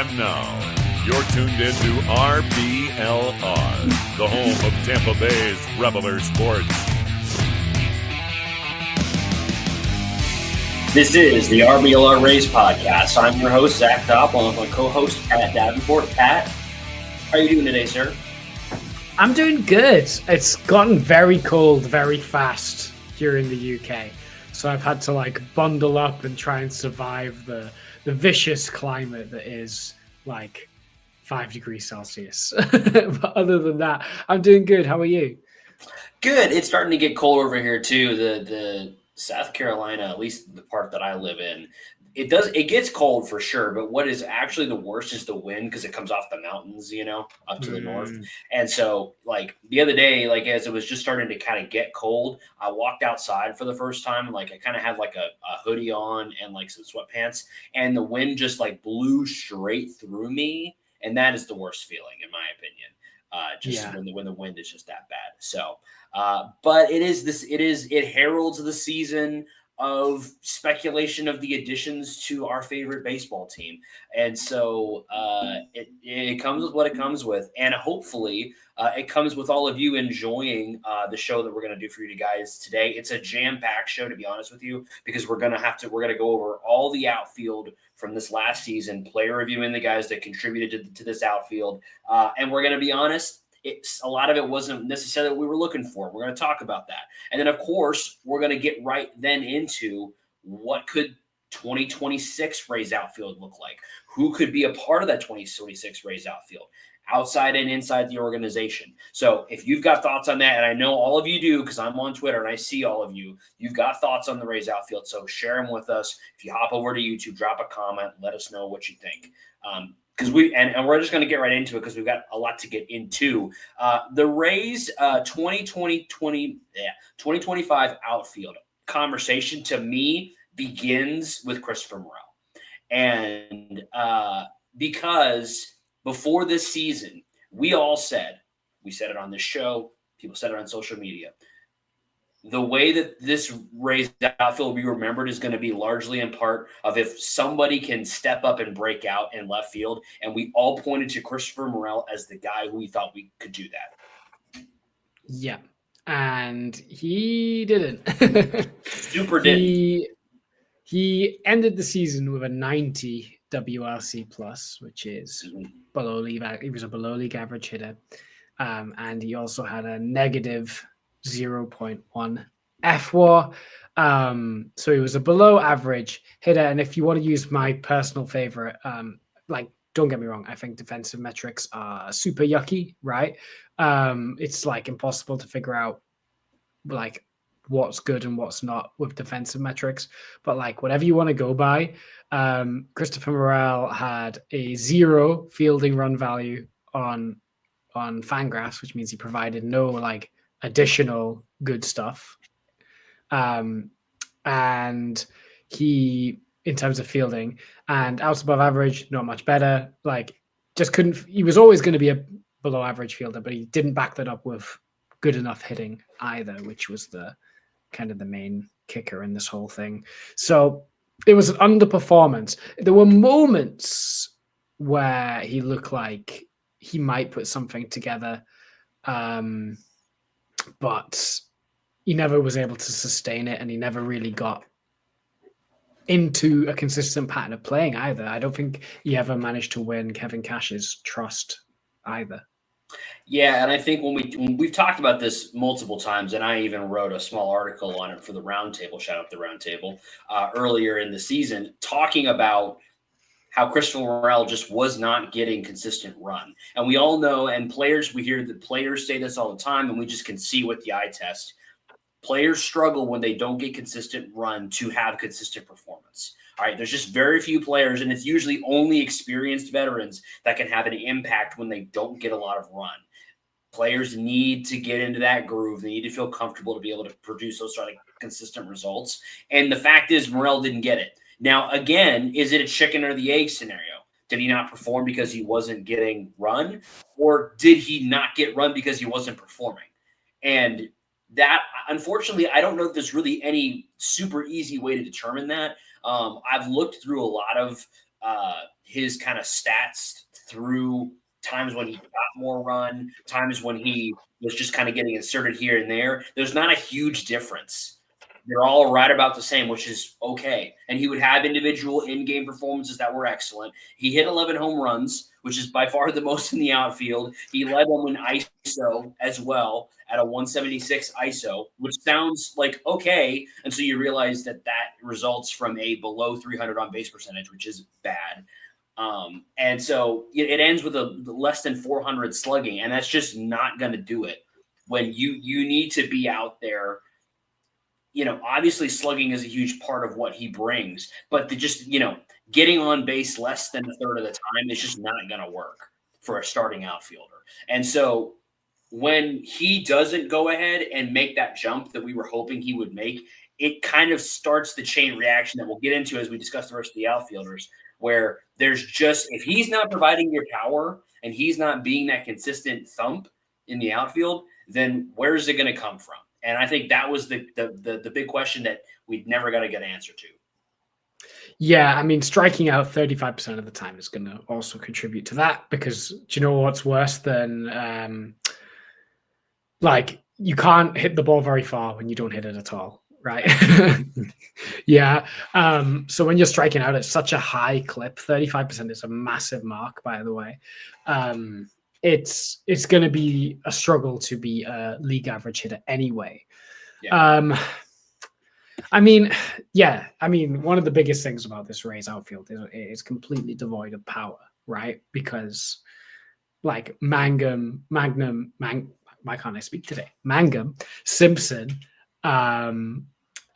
And now, you're tuned into RBLR, the home of Tampa Bay's RBLR Sports. This is the RBLR Race Podcast. I'm your host, Zach Dopp, along with my co-host, Pat Davenport. Pat, how are you doing today, sir? I'm doing good. It's gotten very cold very fast here in the UK. So I've had to bundle up and try and survive the vicious climate that is 5 degrees Celsius. But other than that, I'm doing good. How are you? Good. It's starting to get cold over here too. The South Carolina, at least the part that I live in, it gets cold for sure. But what is actually the worst is the wind, because it comes off the mountains, up to the north. And so the other day, as it was just starting to kind of get cold, I walked outside for the first time. I kind of had a hoodie on and some sweatpants, and the wind just blew straight through me. And that is the worst feeling, in my opinion. When the wind is just that bad. So, but it heralds the season of speculation of the additions to our favorite baseball team. And so it comes with what it comes with. And hopefully it comes with all of you enjoying the show that we're going to do for you guys today. It's a jam-packed show, to be honest with you, because we're going to go over all the outfield from this last season, player reviewing the guys that contributed to this outfield. And we're going to be honest, a lot of it wasn't necessarily what we were looking for. We're going to talk about that. And then, of course, we're going to get right then into what could 2026 Rays outfield look like? Who could be a part of that 2026 Rays outfield, outside and inside the organization? So if you've got thoughts on that, and I know all of you do because I'm on Twitter and I see all of you, you've got thoughts on the Rays outfield, so share them with us. If you hop over to YouTube, drop a comment, let us know what you think. Because we're just going to get right into it because we've got a lot to get into. The Rays 2025 outfield conversation, to me, begins with Christopher Morel. And because before this season, we said it on this show, people said it on social media, the way that this Rays outfield will be remembered is going to be largely in part of if somebody can step up and break out in left field. And we all pointed to Christopher Morel as the guy who we thought we could do that. Yeah. And he didn't. Super didn't. He ended the season with a 90 WRC plus, which is below league. He was a below league average hitter. And he also had a negative 0.1 FWAR. So he was a below average hitter. And if you want to use my personal favorite, don't get me wrong, I think defensive metrics are super yucky, right? It's impossible to figure out what's good and what's not with defensive metrics. But whatever you want to go by, Christopher Morel had a 0 fielding run value on Fangraphs, which means he provided no additional good stuff. And he, in terms of fielding and outs above average, not much better. He was always going to be a below average fielder, but he didn't back that up with good enough hitting either, which was the kind of the main kicker in this whole thing. So it was an underperformance. There were moments where he looked like he might put something together, but he never was able to sustain it, and he never really got into a consistent pattern of playing either. I don't think he ever managed to win Kevin Cash's trust either. Yeah, and I think when we've talked about this multiple times, and I even wrote a small article on it for the Roundtable, shout out the Roundtable, earlier in the season, talking about how Christopher Morel just was not getting consistent run. And we all know, and we hear the players say this all the time, and we just can see with the eye test. Players struggle when they don't get consistent run to have consistent performance. All right, there's just very few players, and it's usually only experienced veterans that can have an impact when they don't get a lot of run. Players need to get into that groove. They need to feel comfortable to be able to produce those sort of consistent results. And the fact is, Morel didn't get it. Now, again, is it a chicken or the egg scenario? Did he not perform because he wasn't getting run? Or did he not get run because he wasn't performing? And that, unfortunately, I don't know if there's really any super easy way to determine that. I've looked through a lot of his kind of stats through times when he got more run, times when he was just kind of getting inserted here and there, there's not a huge difference. They're all right about the same, which is okay. And he would have individual in-game performances that were excellent. He hit 11 home runs, which is by far the most in the outfield. He led them in ISO as well at a 176 ISO, which sounds like okay until you realize that results from a below 300 on base percentage, which is bad. And so it ends with a less than 400 slugging, and that's just not going to do it when you need to be out there. Obviously slugging is a huge part of what he brings, but getting on base less than a third of the time is just not going to work for a starting outfielder. And so when he doesn't go ahead and make that jump that we were hoping he would make, it kind of starts the chain reaction that we'll get into as we discuss the rest of the outfielders, where there's just, if he's not providing your power and he's not being that consistent thump in the outfield, then where's it going to come from? And I think that was the big question that we never got a good answer to. Yeah, I mean, striking out 35% of the time is going to also contribute to that, because do you know what's worse than you can't hit the ball very far when you don't hit it at all, right? Yeah. So when you're striking out at such a high clip, 35% is a massive mark, by the way. It's going to be a struggle to be a league average hitter anyway. Yeah. One of the biggest things about this Rays outfield is it's completely devoid of power, right? Because like Mangum, Simpson, and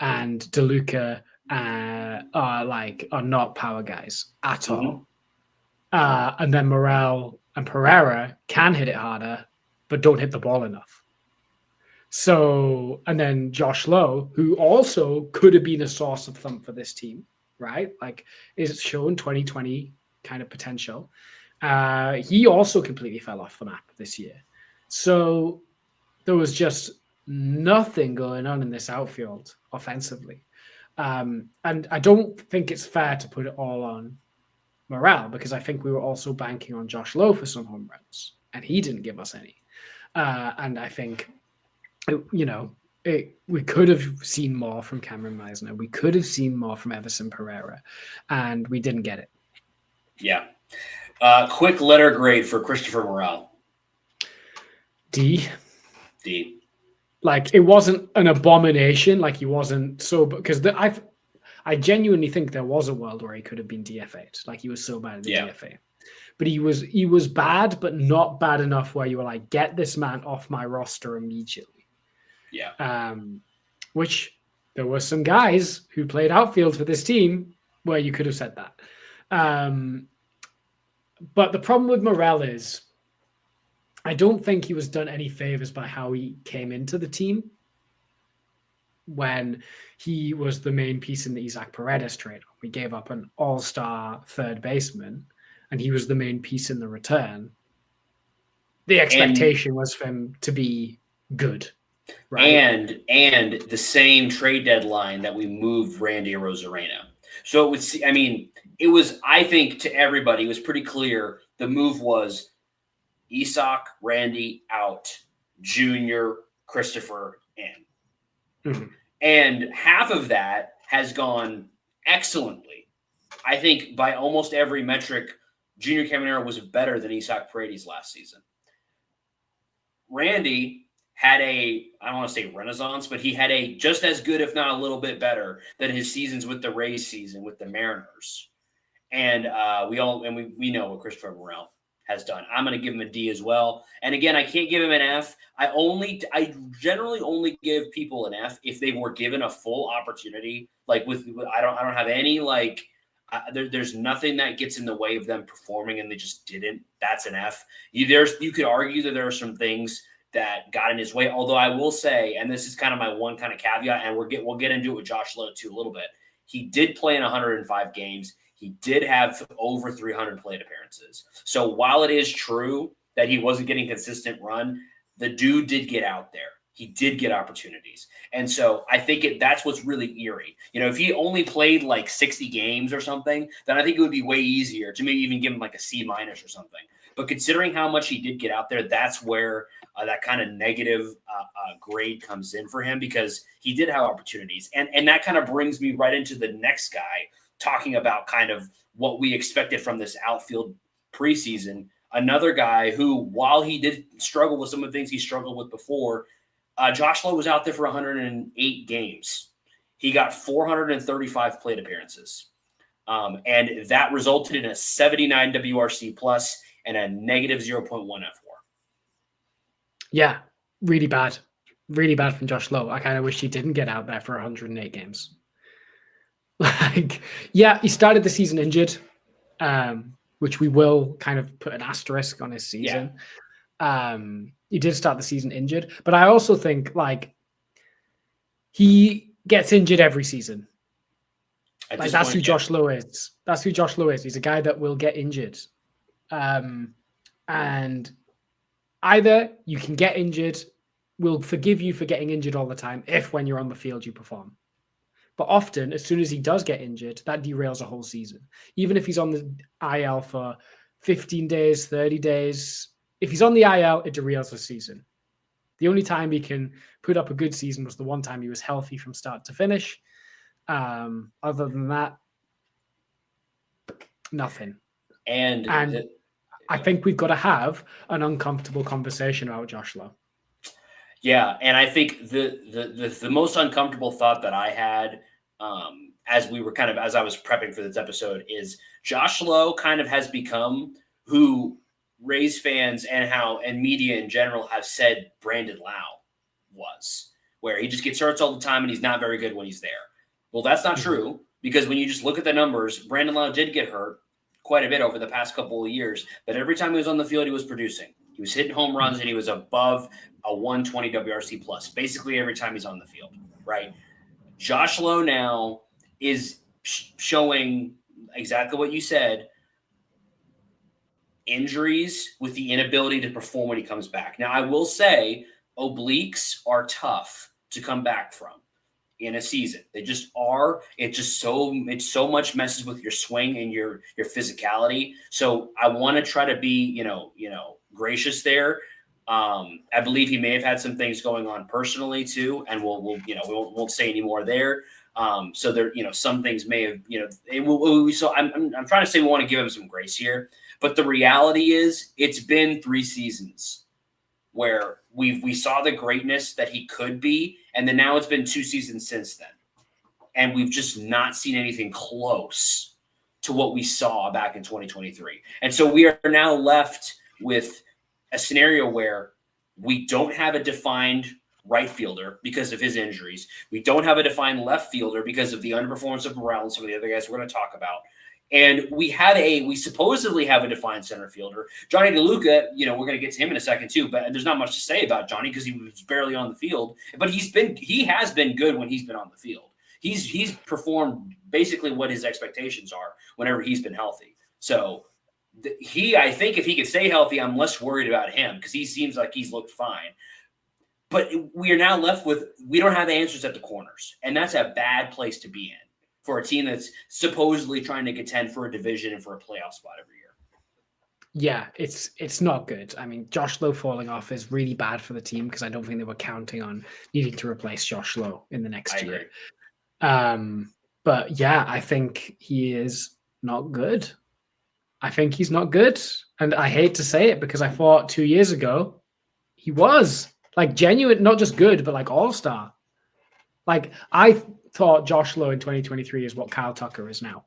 DeLuca are not power guys at all. And then Morel and Pereira can hit it harder, but don't hit the ball enough. So, and then JLowe, who also could have been a source of thump for this team, right? Like, is shown 2020 kind of potential. He also completely fell off the map this year. So there was just nothing going on in this outfield offensively. And I don't think it's fair to put it all on Morel, because I think we were also banking on JLowe for some home runs, and he didn't give us any. And I think, we could have seen more from Cameron Meisner. We could have seen more from Everson Pereira, and we didn't get it. Yeah. Quick letter grade for Christopher Morel. D. Like, it wasn't an abomination. Like, he wasn't so, because I genuinely think there was a world where he could have been DFA'd. Like, he was so bad at the DFA. But he was bad, but not bad enough where you were like, get this man off my roster immediately. Yeah. Which there were some guys who played outfield for this team where you could have said that. But the problem with Morel is I don't think he was done any favors by how he came into the team when he was the main piece in the Isaac Paredes trade. We gave up an all-star third baseman, and he was the main piece in the return. The expectation was for him to be good, right? And the same trade deadline that we moved Randy Arozarena. So it was, I think, to everybody, it was pretty clear the move was Isaac, Randy out, Junior, Christopher in. Mm-hmm. And half of that has gone excellently. I think by almost every metric, Junior Caminero was better than Isaac Paredes last season. Randy had I don't want to say renaissance, but he had a just as good, if not a little bit better, than his seasons with the Rays season with the Mariners. And we know what Christopher Morel has done. I'm going to give him a D as well. And again, I can't give him an F. I generally only give people an F if they were given a full opportunity. Like I don't have any there's nothing that gets in the way of them performing, and they just didn't. That's an F. You could argue that there are some things that got in his way. Although I will say, and this is kind of my one kind of caveat, and we'll get into it with JLowe too a little bit. He did play in 105 games. He did have over 300 plate appearances. So while it is true that he wasn't getting consistent run, the dude did get out there. He did get opportunities. And so I think that's what's really eerie. If he only played like 60 games or something, then I think it would be way easier to maybe even give him like a C- or something. But considering how much he did get out there, that's where that kind of negative grade comes in for him, because he did have opportunities. And that kind of brings me right into the next guy, talking about kind of what we expected from this outfield preseason. Another guy who, while he did struggle with some of the things he struggled with before, Josh Lowe was out there for 108 games. He got 435 plate appearances. And that resulted in a 79 WRC plus and a negative 0.1 F4. Yeah, really bad. Really bad from Josh Lowe. I kind of wish he didn't get out there for 108 games. He started the season injured, which we will kind of put an asterisk on his season. Yeah. He did start the season injured, but I also think he gets injured every season. That's who Josh Lowe is. That's who Josh Lowe is. He's a guy that will get injured. And either you can get injured, we'll forgive you for getting injured all the time if when you're on the field you perform. But often, as soon as he does get injured, that derails a whole season. Even if he's on the IL for 15 days, 30 days, if he's on the IL, it derails the season. The only time he can put up a good season was the one time he was healthy from start to finish. Other than that, nothing. And I think we've got to have an uncomfortable conversation about Josh Lowe. Yeah, and I think the most uncomfortable thought that I had as I was prepping for this episode is Josh Lowe kind of has become who Rays fans and media in general have said Brandon Lowe was, where he just gets hurt all the time and he's not very good when he's there. Well, that's not true, because when you just look at the numbers, Brandon Lowe did get hurt quite a bit over the past couple of years, but every time he was on the field, he was producing. He was hitting home runs and he was above a 120 WRC plus, basically every time he's on the field, right? Josh Lowe now is showing exactly what you said, injuries with the inability to perform when he comes back. Now, I will say obliques are tough to come back from in a season. They just are. It so much messes with your swing and your physicality. So I want to try to be, gracious there. I believe he may have had some things going on personally too, and we won't say any more there. So there, some things may have, so I'm trying to say we want to give him some grace here, but the reality is it's been 3 seasons where we saw the greatness that he could be, and then now it's been 2 seasons since then, and we've just not seen anything close to what we saw back in 2023. And so we are now left with a scenario where we don't have a defined right fielder because of his injuries. We don't have a defined left fielder because of the underperformance of Morale and some of the other guys we're going to talk about. And we supposedly have a defined center fielder. Johnny DeLuca, we're going to get to him in a second too, but there's not much to say about Johnny because he was barely on the field. But he has been good when he's been on the field. He's performed basically what his expectations are whenever he's been healthy. So I think if he could stay healthy, I'm less worried about him because he seems like he's looked fine. But we are now left with, we don't have answers at the corners. And that's a bad place to be in for a team that's supposedly trying to contend for a division and for a playoff spot every year. Yeah, it's not good. I mean, Josh Lowe falling off is really bad for the team because I don't think they were counting on needing to replace Josh Lowe in the next year. But yeah, I think he is not good. I think he's not good. And I hate to say it because I thought 2 years ago he was like genuine, not just good, but like all-star. Like I thought Josh Lowe in 2023 is what Kyle Tucker is now.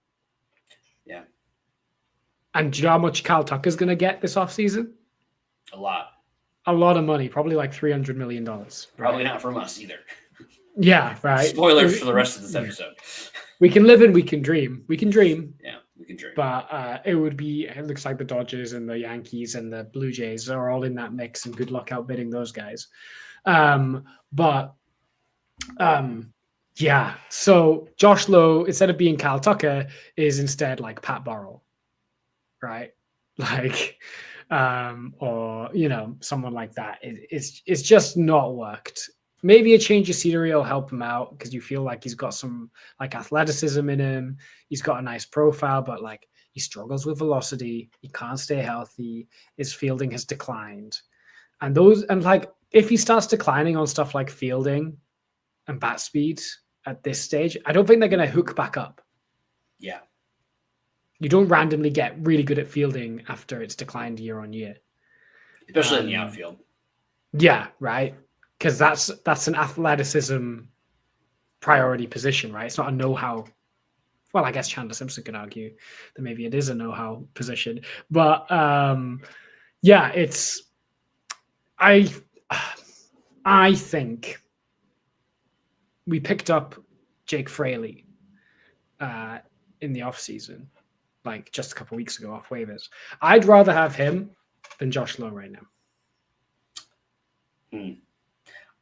Yeah. And do you know how much Kyle Tucker's going to get this offseason? A lot of money, probably like $300 million. Probably not from us either. Yeah, right. Spoilers for the rest of this episode. We can live and we can dream. We can dream. Yeah, we can dream. But it looks like the Dodgers and the Yankees and the Blue Jays are all in that mix, and good luck outbidding those guys. Yeah. So Josh Lowe, instead of being Kyle Tucker, is instead like Pat Burrell, right? Like, or someone like that. It's just not worked. maybe a change of scenery will help him out because you feel like he's got some like athleticism in him. He's got a nice profile, but like he struggles with velocity. He can't stay healthy. His fielding has declined. And like if he starts declining on stuff like fielding and bat speed at this stage, I don't think they're going to hook back up. Yeah. You don't randomly get really good at fielding after it's declined year on year. Especially in the outfield. Yeah, right. Because that's an athleticism priority position, right? It's not a know-how. Well, I guess Chandler Simpson could argue that maybe it is a know-how position. But yeah, it's I think we picked up Jake Fraley in the offseason, like just a couple of weeks ago off waivers. I'd rather have him than Josh Lowe right now.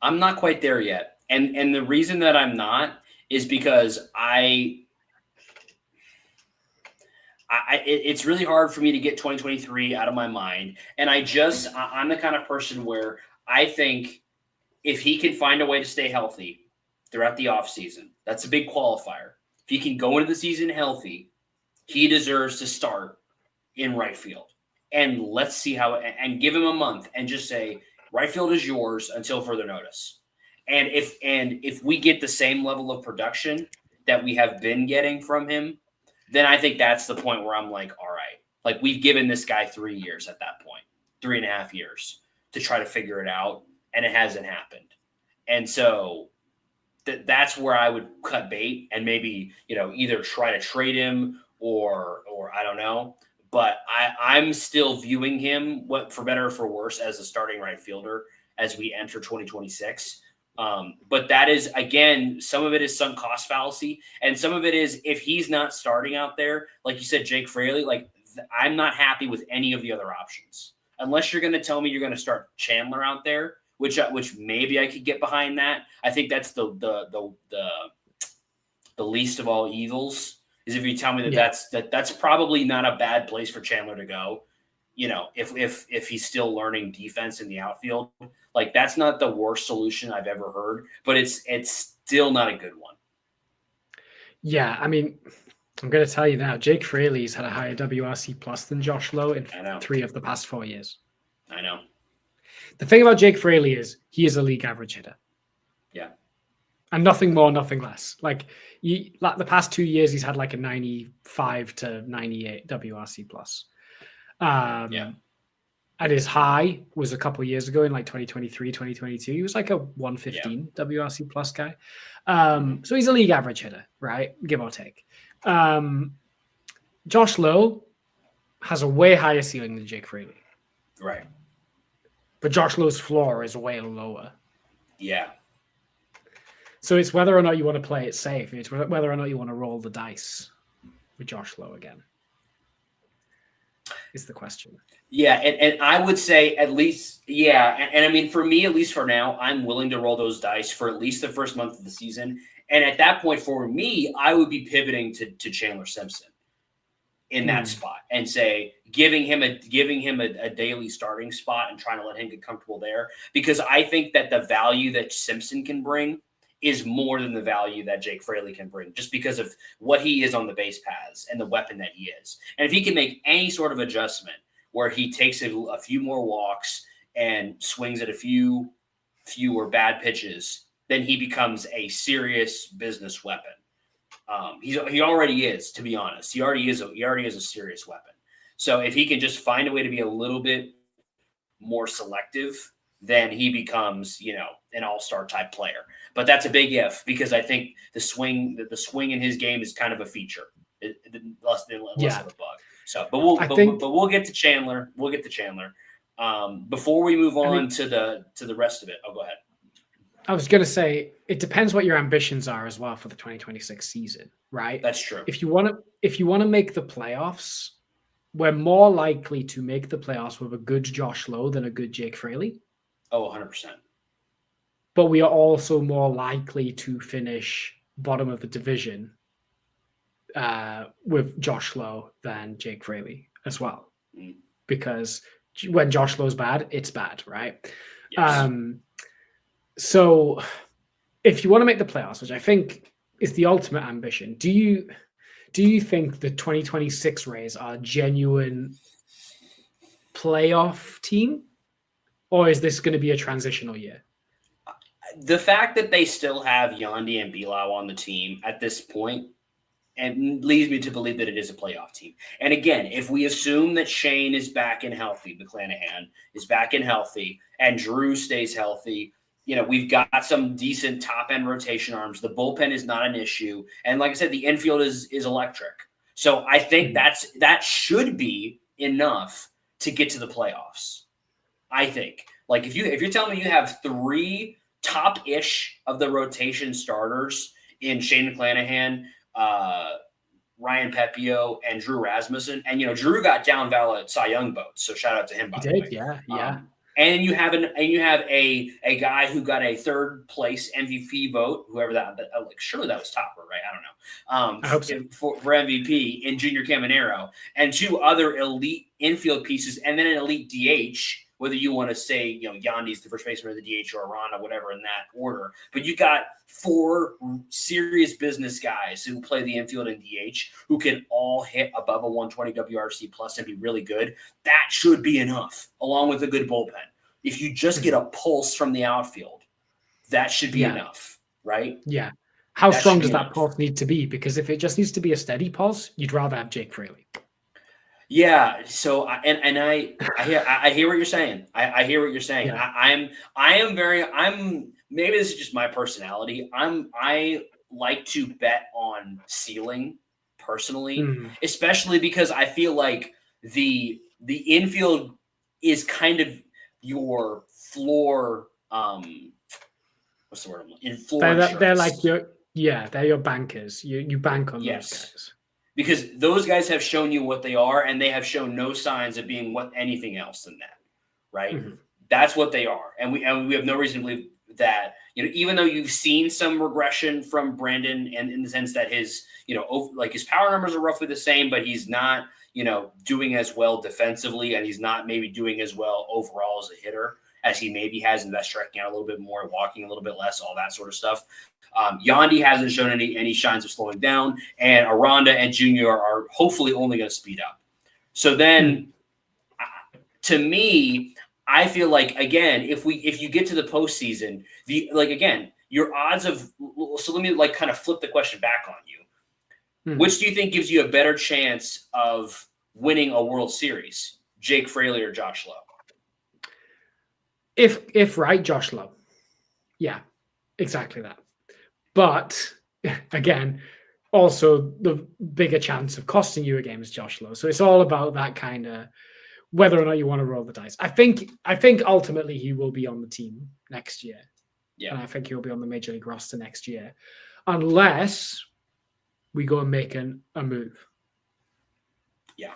I'm not quite there yet. And the reason that I'm not is because it's really hard for me to get 2023 out of my mind. And I'm the kind of person where I think if he can find a way to stay healthy throughout the offseason, that's a big qualifier. If he can go into the season healthy, he deserves to start in right field. And let's see and give him a month and just say, right field is yours until further notice. And if we get the same level of production that we have been getting from him, then I think that's the point where I'm like, all right, like we've given this guy 3 years at that point, 3.5 years to try to figure it out. And it hasn't happened. And so that's where I would cut bait and maybe, either try to trade him or I don't know. But I'm still viewing him, for better or for worse, as a starting right fielder as we enter 2026. But that is, again, some of it is sunk cost fallacy. And some of it is if he's not starting out there, like you said, Jake Fraley, like I'm not happy with any of the other options. Unless you're going to tell me you're going to start Chandler out there, which maybe I could get behind that. I think that's the least of all evils. Is if you tell me that's probably not a bad place for Chandler to go, if he's still learning defense in the outfield, like that's not the worst solution I've ever heard, but it's still not a good one. Yeah, I mean, I'm going to tell you now, Jake Fraley's had a higher WRC plus than Josh Lowe in 3 of the past 4 years. I know. The thing about Jake Fraley is he is a league average hitter. Yeah. And nothing more, nothing less. Like the past 2 years, he's had like a 95 to 98 WRC plus. At his high was a couple of years ago in like 2023, 2022. He was like a 115 WRC plus guy. So he's a league average hitter, right? Give or take. Josh Lowe has a way higher ceiling than Jake Fraley. Right. But Josh Lowe's floor is way lower. Yeah. So it's whether or not you want to play it safe. It's whether or not you want to roll the dice with Josh Lowe again. Is the question. Yeah, and I would say at least, and I mean, for me, at least for now, I'm willing to roll those dice for at least the first month of the season. And at that point, for me, I would be pivoting to Chandler Simpson in that spot and say giving him a daily starting spot and trying to let him get comfortable there, because I think that the value that Simpson can bring is more than the value that Jake Fraley can bring, just because of what he is on the base paths and the weapon that he is. And if he can make any sort of adjustment where he takes a few more walks and swings at a fewer bad pitches, then he becomes a serious business weapon. He already is, to be honest. He already is a serious weapon. So if he can just find a way to be a little bit more selective, then he becomes, an all-star type player. But that's a big if, because I think the swing in his game is kind of a feature, less of a bug. So, but we'll get to Chandler. Before we move on to the rest of it. Oh, go ahead. I was going to say, it depends what your ambitions are as well for the 2026 season, right? That's true. If you want to make the playoffs, we're more likely to make the playoffs with a good Josh Lowe than a good Jake Fraley. Oh, 100%. But we are also more likely to finish bottom of the division with Josh Lowe than Jake Fraley as well. Because when Josh Lowe's bad, it's bad, right? Yes. So if you want to make the playoffs, which I think is the ultimate ambition, do you think the 2026 Rays are a genuine playoff team, or is this going to be a transitional year? The fact that they still have Yandy and Bilal on the team at this point and leads me to believe that it is a playoff team. And again, if we assume that Shane is back and healthy, McClanahan is back and healthy, and Drew stays healthy, we've got some decent top-end rotation arms. The bullpen is not an issue. And like I said, the infield is electric. So I think that should be enough to get to the playoffs. I think. Like if you're telling me you have 3 top-ish of the rotation starters in Shane McClanahan, Ryan Pepio, and Drew Rasmussen, and Drew got down valid Cy Young votes, so shout out to him. By the way, yeah. And you have a guy who got a 3rd place MVP vote, whoever that surely that was Topper, right? I don't know. I hope so. For MVP in Junior Caminero, and 2 other elite infield pieces, and then an elite DH. Whether you want to say, Yandy's the first baseman or the DH or Arana, whatever in that order. But you got 4 serious business guys who play the infield and DH who can all hit above a 120 WRC plus and be really good. That should be enough, along with a good bullpen. If you just get a pulse from the outfield, that should be enough, right? Yeah. How strong does that pulse need to be? Because if it just needs to be a steady pulse, you'd rather have Jake Fraley. Yeah. So, I hear what you're saying. I hear what you're saying. Yeah. I'm maybe this is just my personality. I like to bet on ceiling personally, especially because I feel like the infield is kind of your floor. What's the word? In floor. They're like they're your bankers. You bank on those guys. Because those guys have shown you what they are, and they have shown no signs of being anything else than that, right? Mm-hmm. That's what they are, and we have no reason to believe that. Even though you've seen some regression from Brandon, and in the sense that his his power numbers are roughly the same, but he's not doing as well defensively, and he's not maybe doing as well overall as a hitter as he maybe has, and that's striking out a little bit more, walking a little bit less, all that sort of stuff. Yandy hasn't shown any signs of slowing down, and Aranda and Junior are hopefully only going to speed up. So then, to me, I feel like, again, if you get to the postseason, your odds of – so let me kind of flip the question back on you. Which do you think gives you a better chance of winning a World Series, Jake Fraley or Josh Lowe? If right, Josh Lowe. Yeah, exactly that. But again, also the bigger chance of costing you a game is Josh Lowe. So it's all about that kind of whether or not you want to roll the dice. I think ultimately he will be on the team next year. Yeah. And I think he'll be on the Major League roster next year. Unless we go and make a move. Yeah.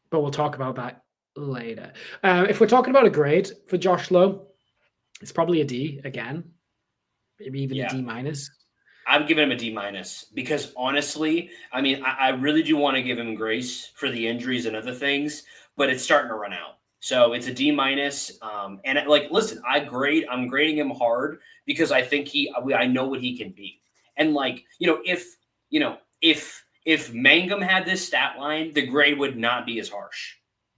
But we'll talk about that later. If we're talking about a grade for Josh Lowe, it's probably a D again. Maybe even a D minus. I'm giving him a D minus because honestly, I mean, I really do want to give him grace for the injuries and other things, but it's starting to run out. So it's a D minus. And listen, I'm grading him hard because I think I know what he can be. And if Mangum had this stat line, the grade would not be as harsh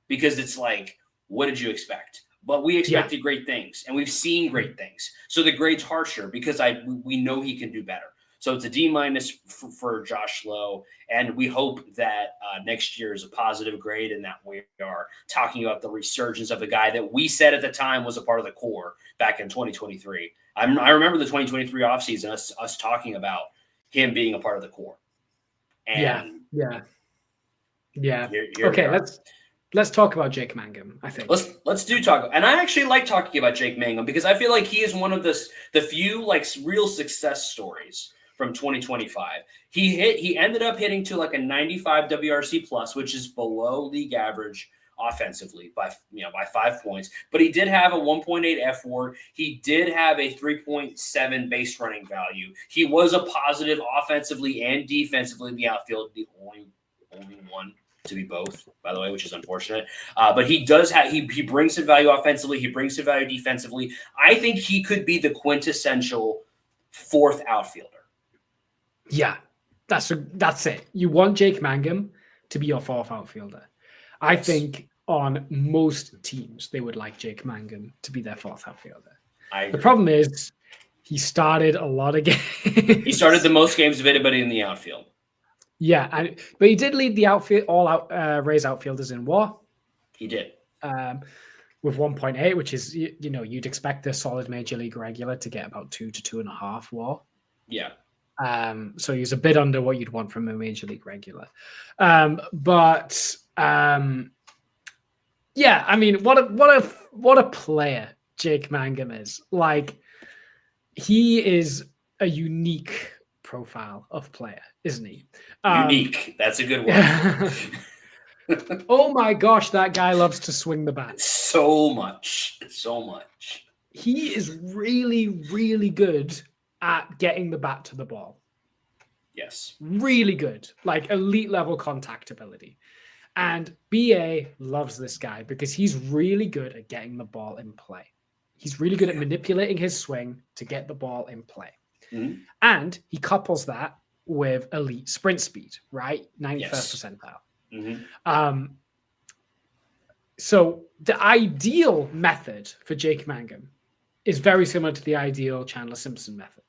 because it's like, what did you expect? But we expected great things, and we've seen great things. So the grade's harsher because we know he can do better. So it's a D minus for Josh Lowe, and we hope that next year is a positive grade and that we are talking about the resurgence of the guy that we said at the time was a part of the core back in 2023. I remember the 2023 offseason, us talking about him being a part of the core. And yeah. Okay, let's talk about Jake Mangum, I think. Let's do talk. And I actually like talking about Jake Mangum because I feel like he is one of the few real success stories from 2025. He ended up hitting to a 95 WRC plus, which is below league average offensively by 5 points. But he did have a 1.8 F WAR. He did have a 3.7 base running value. He was a positive offensively and defensively in the outfield, the only one to be both, by the way, which is unfortunate. But he does have he brings some value offensively. He brings some value defensively. I think he could be the quintessential fourth outfielder. Yeah, that's it. You want Jake Mangum to be your fourth outfielder. I think on most teams they would like Jake Mangum to be their fourth outfielder. The problem is he started a lot of games. He started the most games of anybody in the outfield. Yeah, but he did lead the outfield Rays outfielders in WAR. He did with 1.8, which is you'd expect a solid major league regular to get about 2 to 2.5 WAR. Yeah. So he's a bit under what you'd want from a major league regular. Yeah, I mean, what a player Jake Mangum is. Like, he is a unique profile of player, isn't he? Unique. That's a good word. Oh my gosh, that guy loves to swing the bat. So much. He is really, really good at getting the bat to the ball. Yes. Really good. Like elite level contact ability. And BA loves this guy because he's really good at getting the ball in play. He's really good at manipulating his swing to get the ball in play. Mm-hmm. And he couples that with elite sprint speed, right? 91st percentile. Mm-hmm. So the ideal method for Jake Mangum is very similar to the ideal Chandler Simpson method.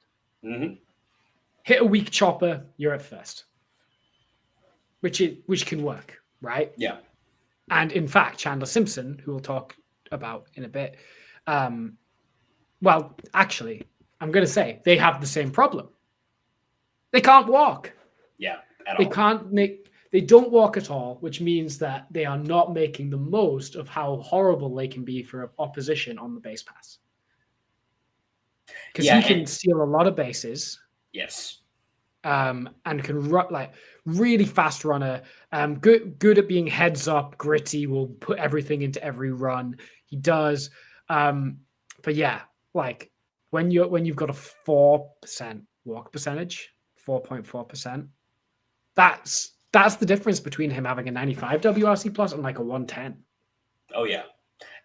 Mm-hmm. Hit a weak chopper, you're at first, which can work, right? Yeah. And in fact, Chandler Simpson, who we'll talk about in a bit, well, actually, I'm going to say they have the same problem. They can't walk. Yeah, at all. They don't walk at all, which means that they are not making the most of how horrible they can be for opposition on the base pass. Because he can steal a lot of bases. Yes. And can run like really fast runner. Good at being heads up, gritty, will put everything into every run. He does. But yeah, like when you've got a 4% walk percentage, 4.4%, that's the difference between him having a 95 WRC plus and like a 110. Oh yeah.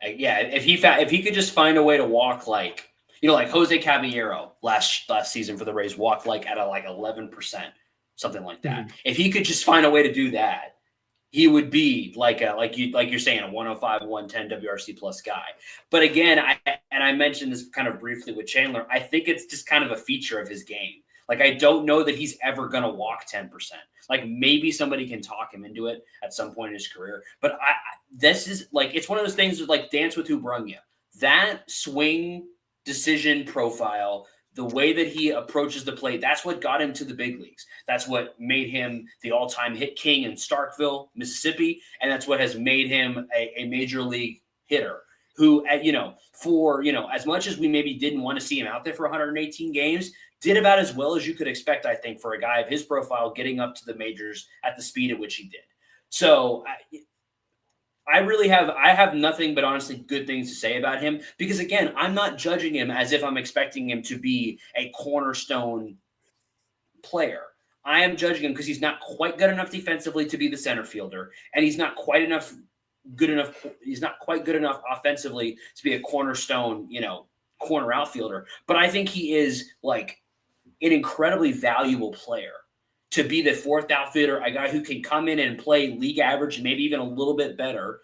Yeah. If he could just find a way to walk like Jose Caballero last season for the Rays walked like at 11%, something like that. Mm-hmm. If he could just find a way to do that, he would be like you're saying, a 105, 110 WRC plus guy. But again, I mentioned this kind of briefly with Chandler. I think it's just kind of a feature of his game. Like, I don't know that he's ever going to walk 10%. Like, maybe somebody can talk him into it at some point in his career. But this is like, it's one of those things with like Dance with Who Brung Ya. That swing decision profile, the way that he approaches the plate, that's what got him to the big leagues. That's what made him the all-time hit king in Starkville, Mississippi. And that's what has made him a major league hitter who, for, as much as we maybe didn't want to see him out there for 118 games, did about as well as you could expect, I think, for a guy of his profile getting up to the majors at the speed at which he did. So I have nothing but honestly good things to say about him because, again, I'm not judging him as if I'm expecting him to be a cornerstone player. I am judging him because he's not quite good enough defensively to be the center fielder, and he's not quite good enough. He's not quite good enough offensively to be a cornerstone, corner outfielder. But I think he is like an incredibly valuable player to be the fourth outfielder, a guy who can come in and play league average, maybe even a little bit better,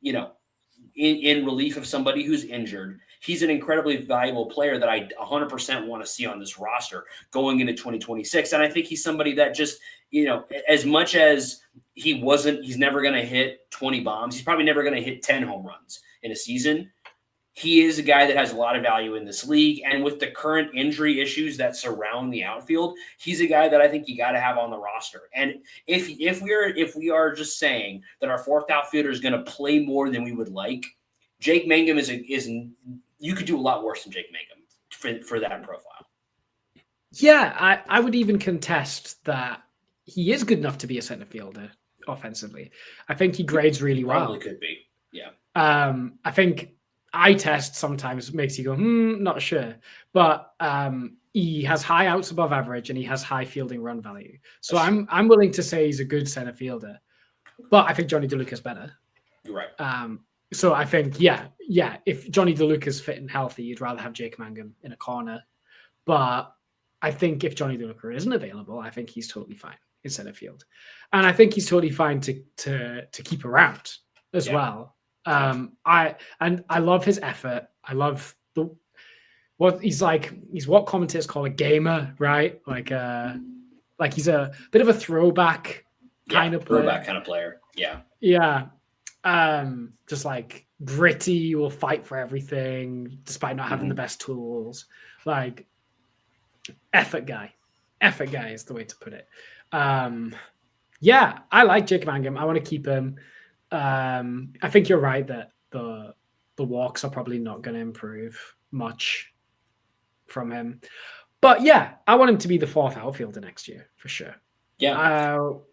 in relief of somebody who's injured. He's an incredibly valuable player that I 100% want to see on this roster going into 2026. And I think he's somebody that just, as much as he's never going to hit 20 bombs, he's probably never going to hit 10 home runs in a season. He is a guy that has a lot of value in this league. And with the current injury issues that surround the outfield, he's a guy that I think you got to have on the roster. And if we are just saying that our fourth outfielder is going to play more than we would like, Jake Mangum is you could do a lot worse than Jake Mangum for that profile. Yeah, I would even contest that he is good enough to be a center fielder offensively. I think he grades really well. Probably could be. Yeah. I think eye test sometimes makes you go, not sure. But he has high outs above average and he has high fielding run value. So I'm willing to say he's a good center fielder. but I think Johnny DeLuca's better. Right. So I think, yeah, if Johnny DeLuca's fit and healthy, you'd rather have Jake Mangum in a corner. But I think if Johnny DeLuca isn't available, I think he's totally fine in center field. And I think he's totally fine to keep around as well. I love his effort. I love he's what commentators call a gamer, right? Like he's a bit of a throwback kind of player. Throwback kind of player. Yeah. Yeah. Just like gritty, will fight for everything despite not having the best tools. Like effort guy is the way to put it. Yeah, I like Jake Mangum. I want to keep him. I think you're right that the walks are probably not going to improve much from him. But yeah, I want him to be the fourth outfielder next year for sure. Yeah.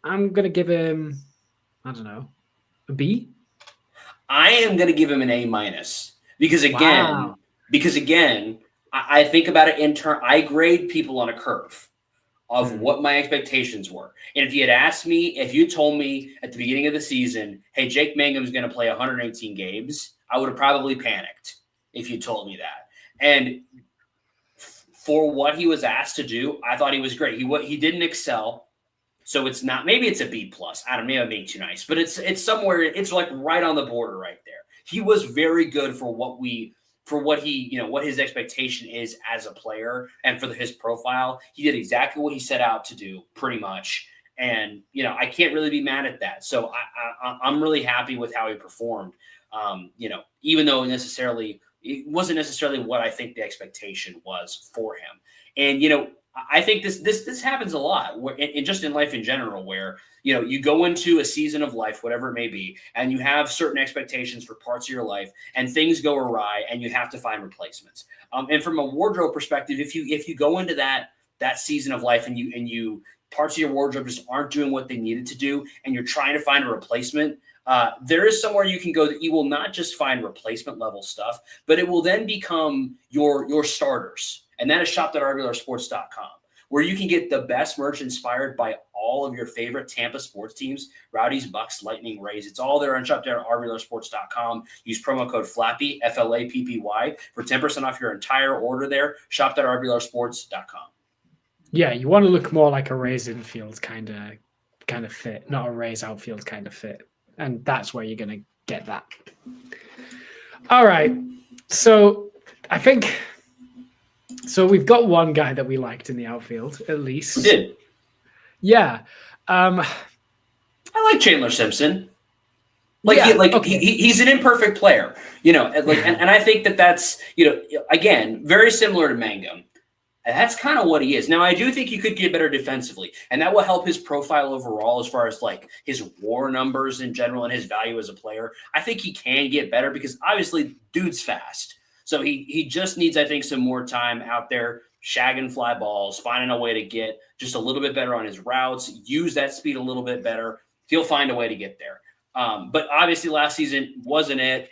I'm going to give him, I don't know, a B. I am going to give him an A- because again, I think about it in turn. I grade people on a curve of what my expectations were. And if you told me at the beginning of the season, hey, Jake Mangum is going to play 118 games, I would have probably panicked if you told me that. And for what he was asked to do, I thought he was great. He didn't excel. So it's not, maybe it's a B+. I don't know, maybe I'm being too nice, but it's somewhere, it's like right on the border right there. He was very good for what his expectation is as a player and for his profile. He did exactly what he set out to do pretty much. And, I can't really be mad at that. So I'm really happy with how he performed. Even though it wasn't necessarily what I think the expectation was for him. And, I think this happens a lot, and just in life in general, where you go into a season of life, whatever it may be, and you have certain expectations for parts of your life, and things go awry, and you have to find replacements. And from a wardrobe perspective, if you go into that season of life, and you parts of your wardrobe just aren't doing what they needed to do, and you're trying to find a replacement, there is somewhere you can go that you will not just find replacement level stuff, but it will then become your starters. And that is shop.RBLRsports.com, where you can get the best merch inspired by all of your favorite Tampa sports teams, Rowdies, Bucks, Lightning, Rays. It's all there on shop.RBLRsports.com. Use promo code FLAPPY, FLAPPY, for 10% off your entire order there, shop.RBLRsports.com. Yeah, you want to look more like a Rays infield kind of fit, not a Rays outfield kind of fit. And that's where you're going to get that. All right. So I think... So we've got one guy that we liked in the outfield, at least. We did. Yeah. I like Chandler Simpson. He's an imperfect player, and I think that's, again, very similar to Mangum. And that's kind of what he is. Now, I do think he could get better defensively, and that will help his profile overall as far as like his WAR numbers in general and his value as a player. I think he can get better because obviously dude's fast. So he just needs, I think, some more time out there, shagging fly balls, finding a way to get just a little bit better on his routes, use that speed a little bit better. He'll find a way to get there. But obviously last season wasn't it.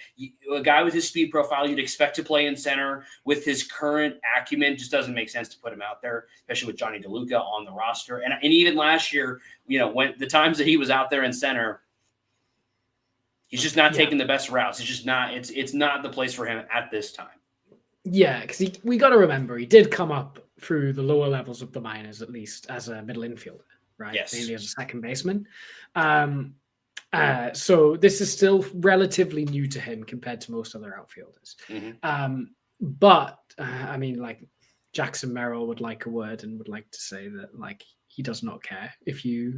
A guy with his speed profile you'd expect to play in center. With his current acumen, just doesn't make sense to put him out there, especially with Johnny DeLuca on the roster. And even last year, when the times that he was out there in center, he's just not taking the best routes. It's just not. It's not the place for him at this time. Yeah, because we got to remember he did come up through the lower levels of the minors, at least as a middle infielder, right? Yes, mainly as a second baseman. So this is still relatively new to him compared to most other outfielders. Mm-hmm. But I mean, like Jackson Merrill would like a word and would like to say that like he does not care if you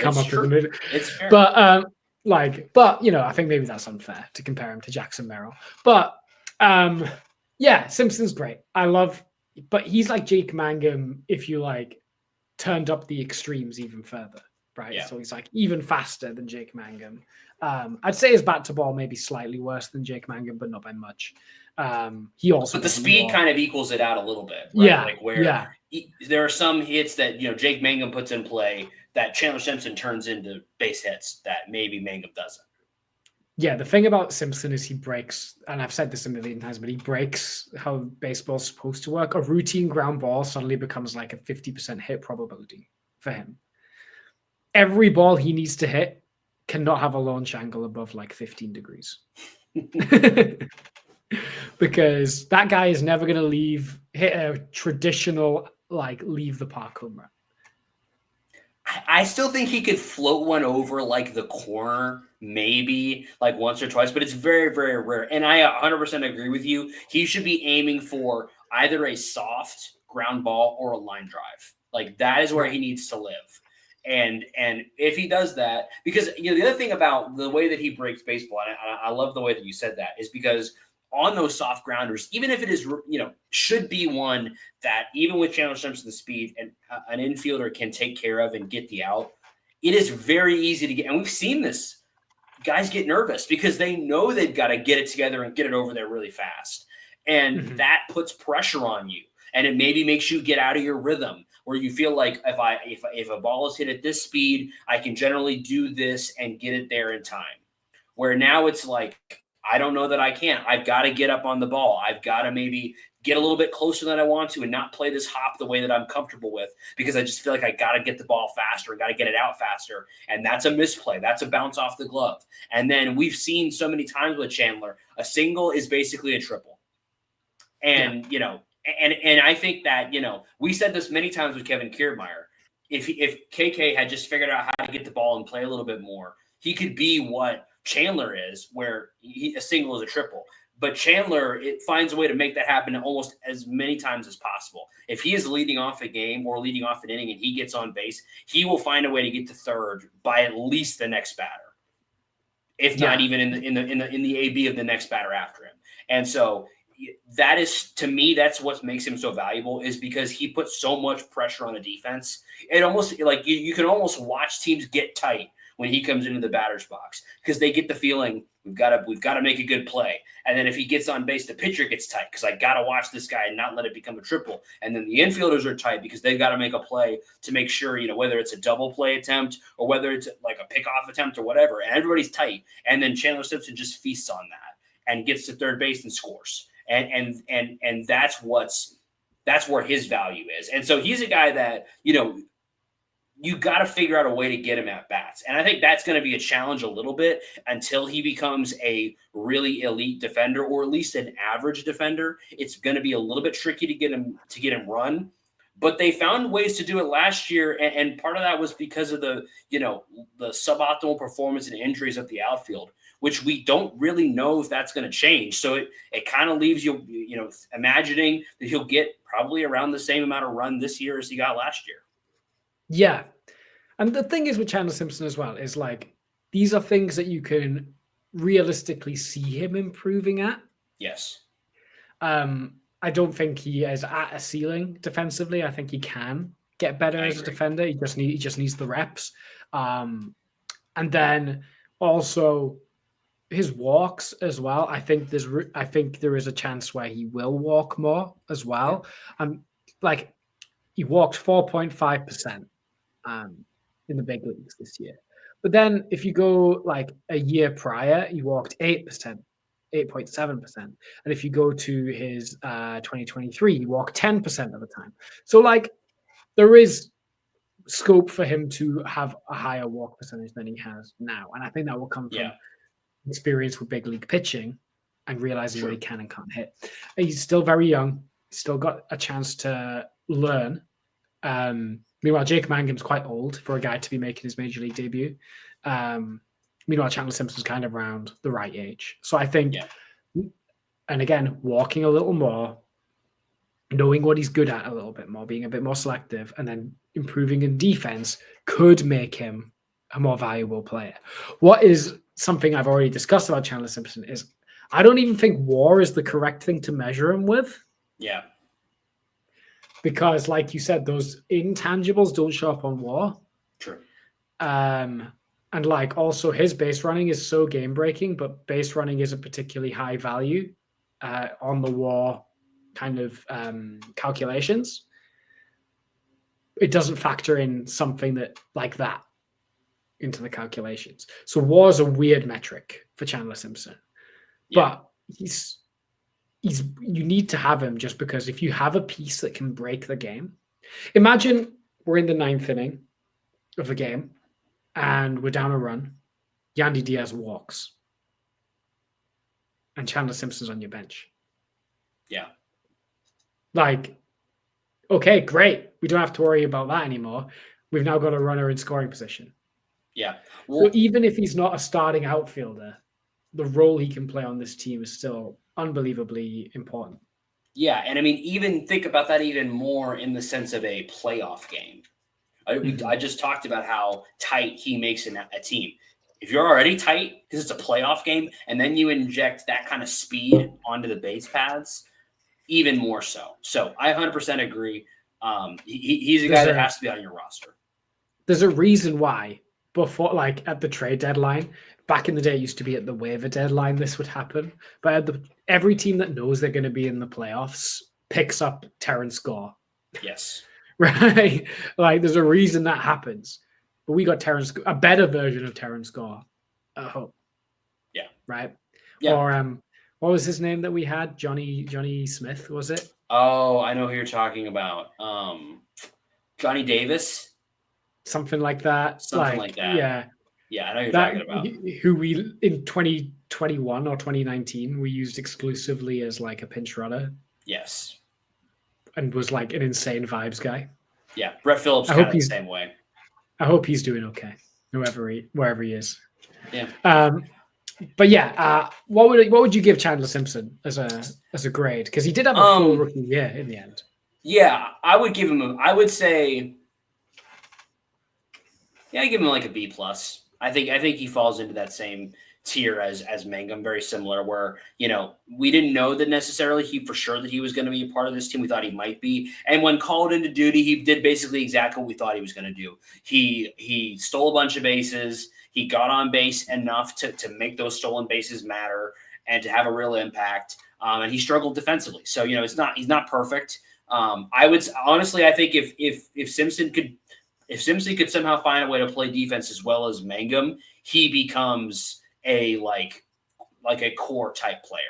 come up with the middle. It's fair. But I think maybe that's unfair to compare him to Jackson Merrill. But yeah, Simpson's great. But he's like Jake Mangum if you like turned up the extremes even further, right? Yeah. So he's like even faster than Jake Mangum. I'd say his bat to ball maybe slightly worse than Jake Mangum, but not by much. But the speed kind of equals it out a little bit, right? Yeah, like where there are some hits that Jake Mangum puts in play that Chandler Simpson turns into base hits that maybe Mangum doesn't. Yeah, the thing about Simpson is he breaks, and I've said this a million times, but he breaks how baseball's supposed to work. A routine ground ball suddenly becomes like a 50% hit probability for him. Every ball he needs to hit cannot have a launch angle above like 15 degrees. Because that guy is never going to hit a traditional like leave the park home run. I still think he could float one over like the corner, maybe like once or twice, but it's very, very rare. And I 100% agree with you. He should be aiming for either a soft ground ball or a line drive. Like that is where he needs to live. And if he does that, because the other thing about the way that he breaks baseball, and I love the way that you said that, is because on those soft grounders, even if it is, should be one that even with Chandler Simpson's speed and an infielder can take care of and get the out, it is very easy to get. And we've seen this. Guys get nervous because they know they've got to get it together and get it over there really fast. And that puts pressure on you. And it maybe makes you get out of your rhythm where you feel like if a ball is hit at this speed, I can generally do this and get it there in time. Where now it's like, I don't know that I can. I've got to get up on the ball. I've got to maybe get a little bit closer than I want to and not play this hop the way that I'm comfortable with because I just feel like I got to get the ball faster and got to get it out faster. And that's a misplay. That's a bounce off the glove. And then we've seen so many times with Chandler, a single is basically a triple. And, and I think that, we said this many times with Kevin Kiermaier. If KK had just figured out how to get the ball and play a little bit more, he could be what Chandler is, where a single is a triple. But Chandler, it finds a way to make that happen almost as many times as possible. If he is leading off a game or leading off an inning and he gets on base, he will find a way to get to third by at least the next batter, if not even in the AB of the next batter after him. And so that is, to me, that's what makes him so valuable, is because he puts so much pressure on the defense. It almost like you can almost watch teams get tight when he comes into the batter's box because they get the feeling we've got to make a good play. And then if he gets on base, the pitcher gets tight because I got to watch this guy and not let it become a triple. And then the infielders are tight because they've got to make a play to make sure, whether it's a double play attempt or whether it's like a pickoff attempt or whatever. And everybody's tight. And then Chandler Simpson just feasts on that and gets to third base and scores. And that's where his value is. And so he's a guy that, you got to figure out a way to get him at bats. And I think that's going to be a challenge a little bit until he becomes a really elite defender, or at least an average defender. It's going to be a little bit tricky to get him run, but they found ways to do it last year. And part of that was because of the suboptimal performance and injuries of the outfield, which we don't really know if that's going to change. So it kind of leaves you, imagining that he'll get probably around the same amount of run this year as he got last year. Yeah. And the thing is with Chandler Simpson as well is like, these are things that you can realistically see him improving at. Yes. I don't think he is at a ceiling defensively. I think he can get better as a defender. He just needs the reps. And then also his walks as well. I think there is a chance where he will walk more as well. Like he walked 4.5%. In the big leagues this year. But then if you go like a year prior, he walked 8%, 8.7%. And if you go to his 2023, he walked 10% of the time. So like there is scope for him to have a higher walk percentage than he has now. And I think that will come from experience with big league pitching and realizing what he can and can't hit. He's still very young, still got a chance to learn. Meanwhile, Jake Mangum's quite old for a guy to be making his major league debut. Meanwhile, Chandler Simpson's kind of around the right age. So I think, and again, walking a little more, knowing what he's good at a little bit more, being a bit more selective, and then improving in defense could make him a more valuable player. What is something I've already discussed about Chandler Simpson is I don't even think WAR is the correct thing to measure him with. Yeah. Because, like you said, those intangibles don't show up on WAR. True. And like also his base running is so game breaking, but base running isn't particularly high value on the WAR kind of calculations. It doesn't factor in something that like that into the calculations. So WAR is a weird metric for Chandler Simpson, but you need to have him just because if you have a piece that can break the game, imagine we're in the 9th inning of a game and we're down a run Yandy Diaz walks, and Chandler Simpson's on your bench. Yeah. Like, okay, great. We don't have to worry about that anymore. We've now got a runner in scoring position. Yeah. So even if he's not a starting outfielder, the role he can play on this team is still unbelievably important. Yeah, and I mean, even think about that even more in the sense of a playoff game. I just talked about how tight he makes a team. If you're already tight because it's a playoff game, and then you inject that kind of speed onto the base paths, even more so. So I 100% agree. He's a guy that has to be on your roster. There's a reason why before, like at the trade deadline, back in the day, it used to be at the waiver deadline, this would happen. But every team that knows they're going to be in the playoffs picks up Terrence Gore. Yes. Right? Like there's a reason that happens. But we got a better version of Terrence Gore at home. Yeah. Right? Yeah. Or what was his name that we had? Johnny Smith, was it? Oh, I know who you're talking about. Johnny Davis. Something like that. Something like that. Yeah. Yeah, I know you're talking about. Who we in 2021 or 2019 we used exclusively as like a pinch runner. Yes. And was like an insane vibes guy. Yeah, Brett Phillips kind of the same way. I hope he's doing okay, wherever he is. Yeah. But yeah, what would you give Chandler Simpson as a grade? Because he did have a full rookie year in the end. Yeah, I would give him. I would say, I give him like a B plus. I think he falls into that same tier as Mangum, very similar. Where we didn't know that necessarily for sure that he was going to be a part of this team. We thought he might be, and when called into duty, he did basically exactly what we thought he was going to do. He stole a bunch of bases. He got on base enough to make those stolen bases matter and to have a real impact. And he struggled defensively. So he's not perfect. I would honestly, I think if Simpson could somehow find a way to play defense as well as Mangum, he becomes a like a core type player.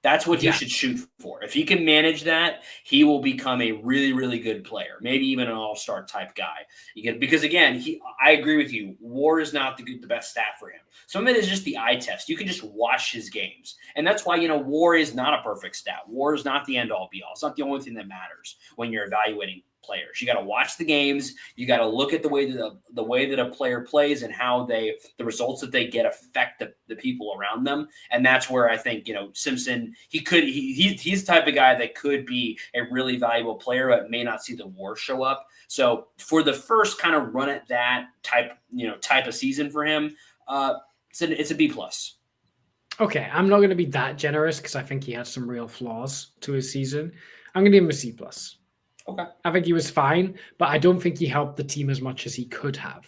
That's what he should shoot for. If he can manage that, he will become a really, really good player, maybe even an all-star type guy. Because again, I agree with you. WAR is not the best stat for him. Some of it is just the eye test. You can just watch his games, and that's why WAR is not a perfect stat. WAR is not the end-all, be-all. It's not the only thing that matters when you're evaluating players. You got to watch the games. You got to look at the way that a player plays and how the results that they get affect the people around them. And that's where I think Simpson he's the type of guy that could be a really valuable player, but may not see the WAR show up. So for the first kind of run at that type of season for him, it's a B plus. Okay, I'm not going to be that generous because I think he had some real flaws to his season. I'm going to give him a C plus. Okay. I think he was fine, but I don't think he helped the team as much as he could have.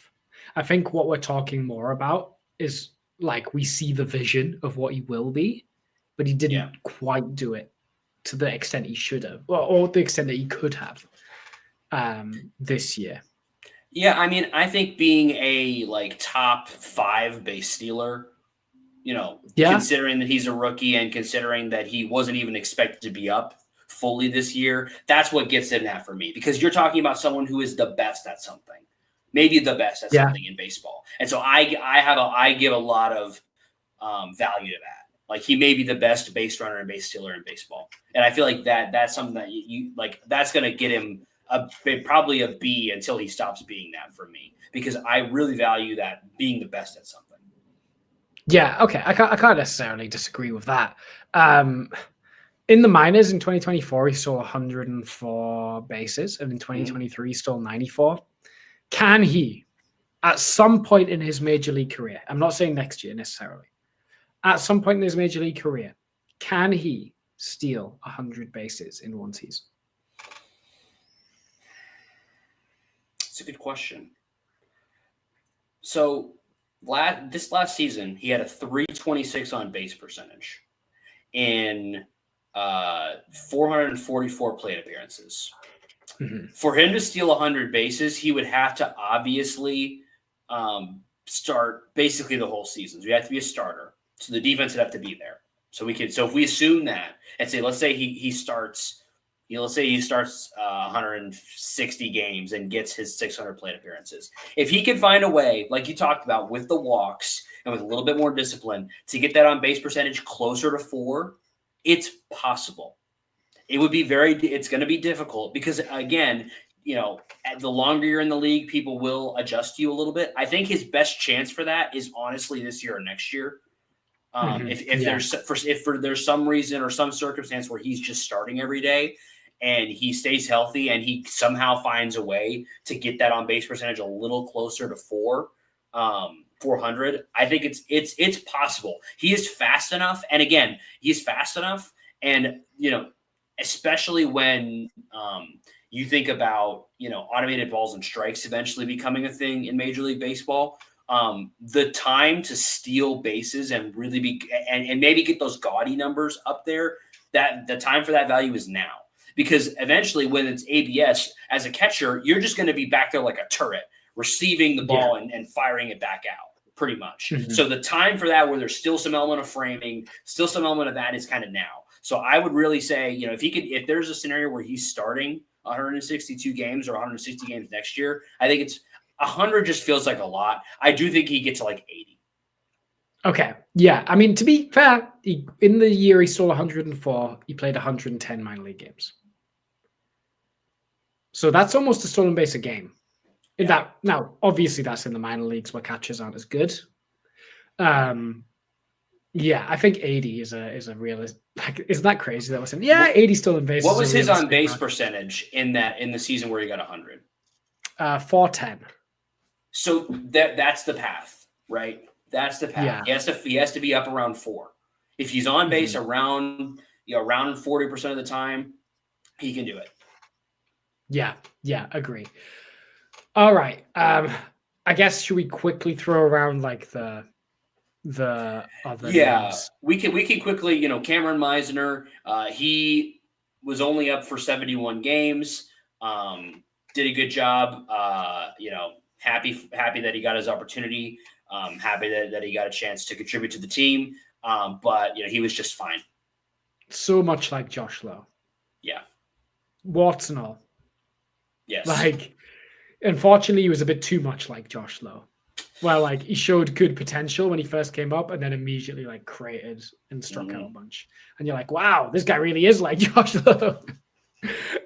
I think what we're talking more about is like we see the vision of what he will be, but he didn't quite do it to the extent he should have, or the extent that he could have this year. Yeah, I mean, I think being a top 5 base stealer, considering that he's a rookie and considering that he wasn't even expected to be up fully this year, that's what gets in that for me, because you're talking about someone who is the best at something, maybe the best at something in baseball. And so I give a lot of value to that. Like, he may be the best base runner and base stealer in baseball. And I feel like that's something that you like, that's going to get him probably a B until he stops being that for me, because I really value that, being the best at something. Yeah. Okay. I can't necessarily disagree with that. In the minors in 2024, he stole 104 bases, and in 2023, he stole 94. Can he, at some point in his major league career, I'm not saying next year necessarily, at some point in his major league career, can he steal 100 bases in one season? It's a good question. So this last season, he had a .326 on base percentage in 444 plate appearances. Mm-hmm. For him to steal 100 bases, he would have to obviously start basically the whole season. So he had to be a starter. So the defense would have to be there. So if we assume that and say, let's say he starts, let's say he starts 160 games and gets his 600 plate appearances. If he can find a way, like you talked about, with the walks and with a little bit more discipline to get that on base percentage closer to 4, it's possible. It would be it's going to be difficult because, again, the longer you're in the league, people will adjust you a little bit. I think his best chance for that is honestly this year or next year. If there's some reason or some circumstance where he's just starting every day and he stays healthy and he somehow finds a way to get that on base percentage a little closer to 400, I think it's possible. He is fast enough. And again, he's fast enough. And, especially when you think about, automated balls and strikes eventually becoming a thing in Major League Baseball, the time to steal bases and really and maybe get those gaudy numbers up there, that the time for that value is now. Because eventually when it's ABS, as a catcher, you're just going to be back there like a turret, receiving the ball and firing it back out pretty much. Mm-hmm. So the time for that, where there's still some element of framing, still some element of that, is kind of now. So I would really say, if there's a scenario where he's starting 162 games or 160 games next year, I think it's 100 just feels like a lot. I do think he gets to like 80. Okay. Yeah. I mean, to be fair, in the year he stole 104, he played 110 minor league games. So that's almost a stolen base a game. Now, obviously that's in the minor leagues where catchers aren't as good. Yeah, I think 80 is a realist. Like, isn't that crazy that we're saying? Yeah, 80 stolen bases. What was his on base percentage in the season where he got 100? 410. So that's the path, right? That's the path. Yeah. He has to be up around 4. If he's on base around 40% of the time, he can do it. Yeah, agree. All right. I guess should we quickly throw around like the other names? we can quickly, Cameron Meisner, he was only up for 71 games, did a good job, happy that he got his opportunity, happy that he got a chance to contribute to the team, but he was just fine. So much like Josh Lowe. Yeah. Warts and all. Yes. Like, unfortunately, he was a bit too much like Josh Lowe. Well, like, he showed good potential when he first came up and then immediately like created and struck out a bunch. And you're like, wow, this guy really is like Josh Lowe.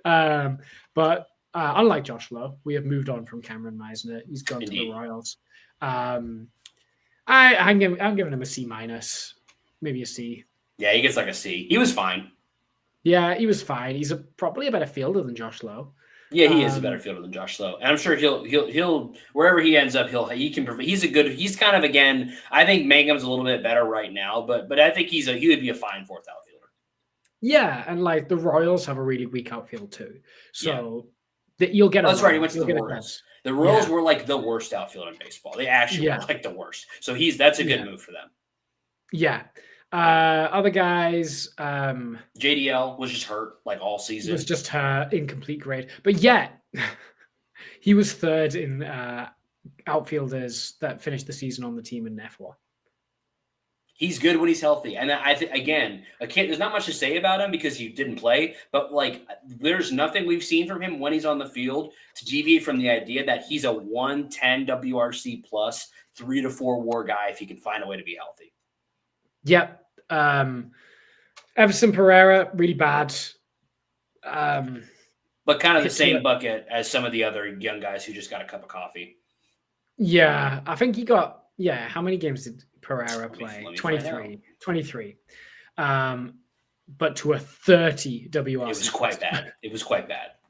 But unlike Josh Lowe, we have moved on from Cameron Meisner. He's gone to the Royals. I'm giving him a C-, maybe a C. Yeah, he gets like a C. He was fine. Yeah, he was fine. He's probably a better fielder than Josh Lowe. Yeah, he is a better fielder than Josh Lowe, and I'm sure he'll wherever he ends up, he's kind of, again, I think Mangum's a little bit better right now, but I think he would be a fine 4th outfielder. Yeah, and like the Royals have a really weak outfield too, so you'll get. That's right. He went to the Royals. The Royals were like the worst outfield in baseball. They actually were like the worst. So that's a good move for them. Yeah. Other guys, JDL was just hurt like all season. It was just her incomplete grade, but yet he was 3rd in outfielders that finished the season on the team in F1. He's good when he's healthy, and I think, again, there's not much to say about him because he didn't play, but like there's nothing we've seen from him when he's on the field to deviate from the idea that he's a 110 WRC plus 3 to 4 WAR guy if he can find a way to be healthy. Yep. Everson Pereira, really bad. But kind of the same bucket as some of the other young guys who just got a cup of coffee. Yeah, I think he got, how many games did Pereira play? 23. But to a 30 WRC. It was quite bad.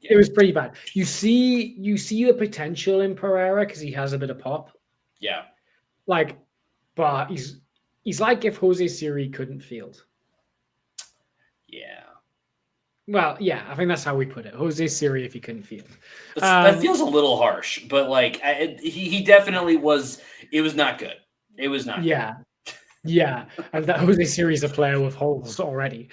Yeah. It was pretty bad. You see the potential in Pereira because he has a bit of pop. Yeah. But he's like if Jose Siri couldn't field. Yeah. Well, yeah, I think that's how we put it. Jose Siri if he couldn't field. That feels a little harsh, but like he definitely was. It was not good. It was not. Yeah. Good. Yeah, and that Jose Siri is a player with holes already.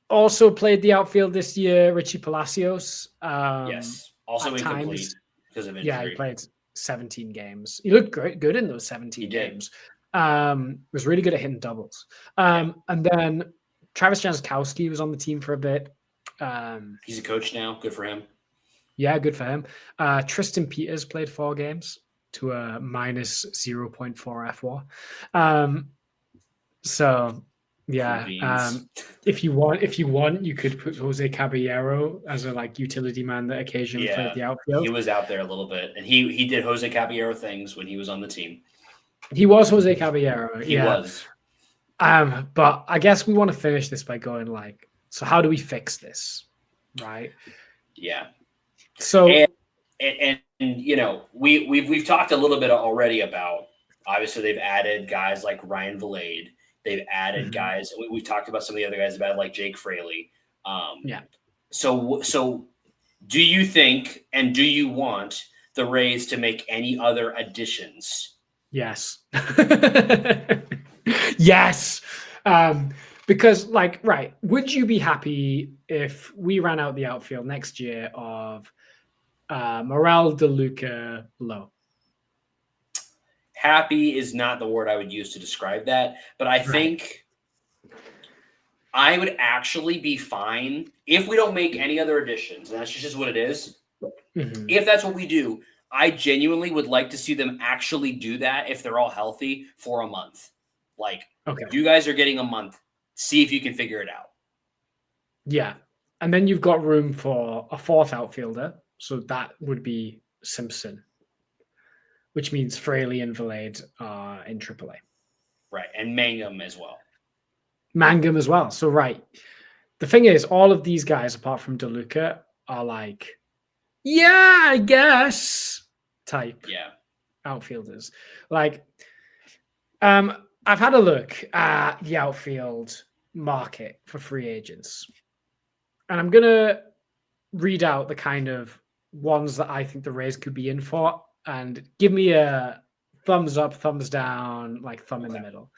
Also played the outfield this year, Richie Palacios. Yes, also incomplete because of injury. Yeah, he played 17 games. He looked good in those 17 games. Was really good at hitting doubles. And then Travis Jankowski was on the team for a bit. He's a coach now. Good for him. Yeah, good for him. Tristan Peters played 4 games to a minus 0.4 F4. So yeah, if you want, you could put Jose Caballero as a like utility man that occasionally played the outfield. He was out there a little bit, and he did Jose Caballero things when he was on the team. He was Jose Caballero. He was. But I guess we want to finish this by going like, so how do we fix this, right? Yeah. So and you know, we've talked a little bit already about, obviously they've added guys like Ryan Vilade. They've added guys. We've talked about some of the other guys about like Jake Fraley. So do you think and do you want the Rays to make any other additions? Yes. Yes. Because like, right. Would you be happy if we ran out the outfield next year of Morel, DeLuca, Lowe? Happy is not the word I would use to describe that, but I think I would actually be fine if we don't make any other additions. And that's just what it is. If that's what we do, I genuinely would like to see them actually do that if they're all healthy for a month. Like, you guys are getting a month. See if you can figure it out. Yeah. And then you've got room for a 4th outfielder. So that would be Simpson, which means Fraley and Vilade are in AAA. Right. And Mangum as well. So, right. The thing is, all of these guys, apart from DeLuca, are like, yeah, I guess type outfielders. Like, I've had a look at the outfield market for free agents, and I'm going to read out the kind of ones that I think the Rays could be in for, and give me a thumbs up, thumbs down, like thumb in the middle.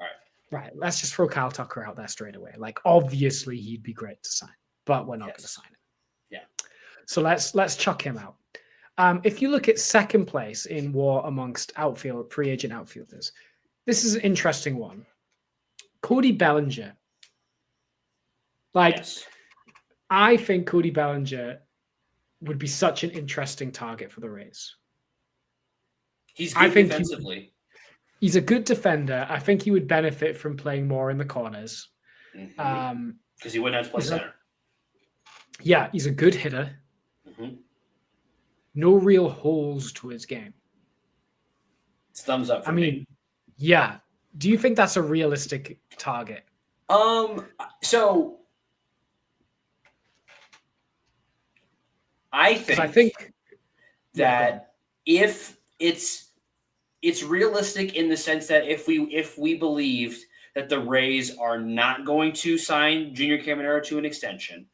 All right. Let's just throw Kyle Tucker out there straight away. Like, obviously he'd be great to sign, but we're not going to sign him. Yeah. So let's chuck him out. If you look at second place in WAR amongst free agent outfielders, this is an interesting one. Cody Bellinger. I think Cody Bellinger would be such an interesting target for the Rays. He's good defensively. He's a good defender. I think he would benefit from playing more in the corners. Because he wouldn't have to play center. He's a good hitter. No real holes to his game. It's thumbs up for me. Yeah. Do you think that's a realistic target? So I think that if it's realistic in the sense that if we believed that the Rays are not going to sign Junior Caminero to an extension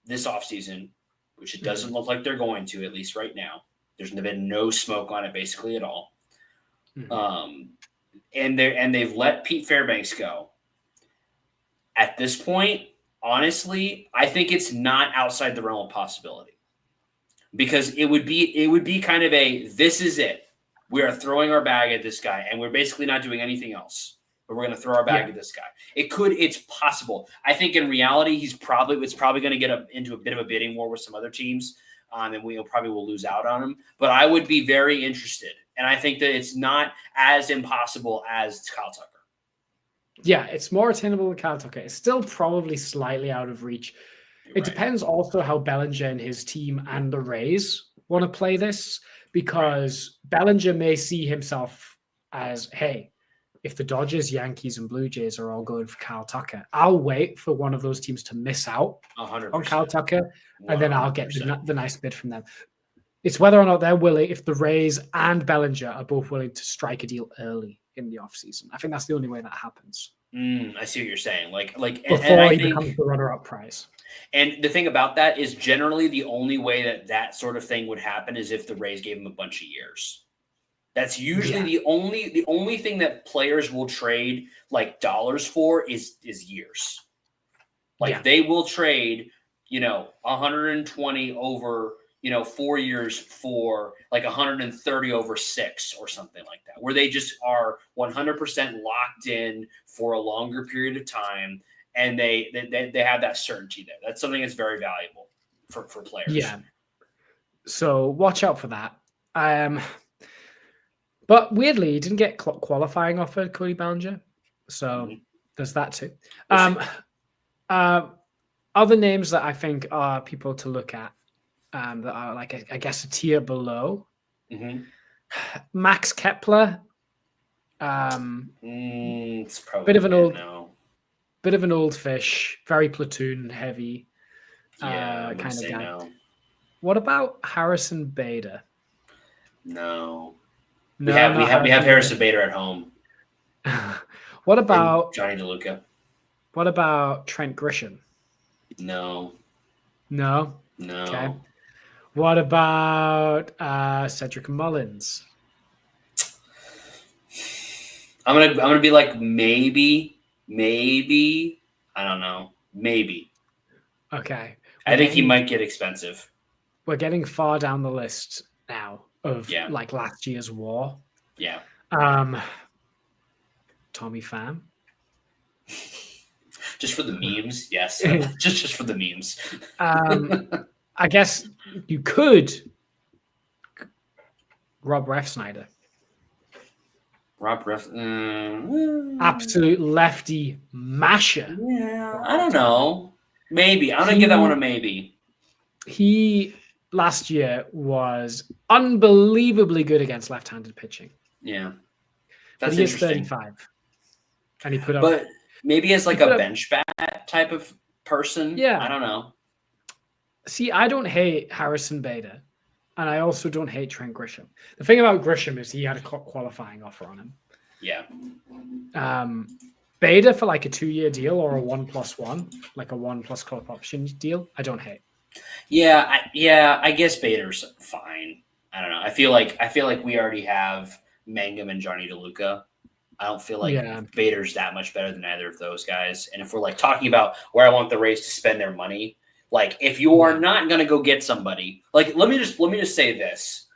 this offseason, which it doesn't look like they're going to, at least right now. There's been no smoke on it basically at all. And they've let Pete Fairbanks go. At this point, honestly, I think it's not outside the realm of possibility. Because it would be kind of this is it. We are throwing our bag at this guy, and we're basically not doing anything else. But we're going to throw our bag at this guy. It's possible. I think in reality, it's probably going to get into a bit of a bidding war with some other teams, and we probably will lose out on him. But I would be very interested, and I think that it's not as impossible as Kyle Tucker. Yeah, it's more attainable than Kyle Tucker. It's still probably slightly out of reach. It depends also how Bellinger and his team and the Rays want to play this, because Bellinger may see himself as, hey, if the Dodgers, Yankees, and Blue Jays are all going for Kyle Tucker, I'll wait for one of those teams to miss out 100%. on Kyle Tucker, and then I'll get the nice bid from them. It's whether or not they're willing, if the Rays and Bellinger are both willing to strike a deal early in the offseason. I think that's the only way that happens. I see what you're saying. Like before he becomes the runner-up prize. And the thing about that is generally the only way that sort of thing would happen is if the Rays gave him a bunch of years. That's usually the only thing that players will trade like dollars for is years. They will trade, 120 over, 4 years for like 130 over 6 or something like that, where they just are 100% locked in for a longer period of time. and they have that certainty there. That's something that's very valuable for players. Yeah. So watch out for that. But weirdly, he didn't get qualifying offer, Cody Bellinger. So there's that too. Other names that I think are people to look at that are like, I guess, a tier below. Max Kepler. It's probably bit of an old fish, very platoon heavy. Yeah, kind of guy. no. What about Harrison Bader? No. We have Harrison Bader at home. What about and Johnny DeLuca? What about Trent Grisham? No. Okay. What about Cedric Mullins? I'm gonna be like maybe. I don't know. Maybe. Okay. I think he might get expensive. We're getting far down the list now of like last year's war. Yeah. Tommy Pham. Just for the memes, yes. just for the memes. I guess you could. Rob Refsnyder. Absolute lefty masher. Yeah, I don't know. Maybe. I'm going to give that one a maybe. He, last year, was unbelievably good against left-handed pitching. Yeah. That's he is interesting. 35. And he put up... But maybe as like a bench bat type of person. Yeah. I don't know. See, I don't hate Harrison Bader. And I also don't hate Trent Grisham. The thing about Grisham is he had a qualifying offer on him. Yeah. Bader for like a 2-year deal or a 1+1, like a 1+ club option deal, I don't hate. Yeah, I guess Bader's fine. I don't know. I feel like we already have Mangum and Johnny DeLuca. I don't feel like Bader's that much better than either of those guys. And if we're like talking about where I want the Rays to spend their money, like if you are not going to go get somebody, like let me just say this.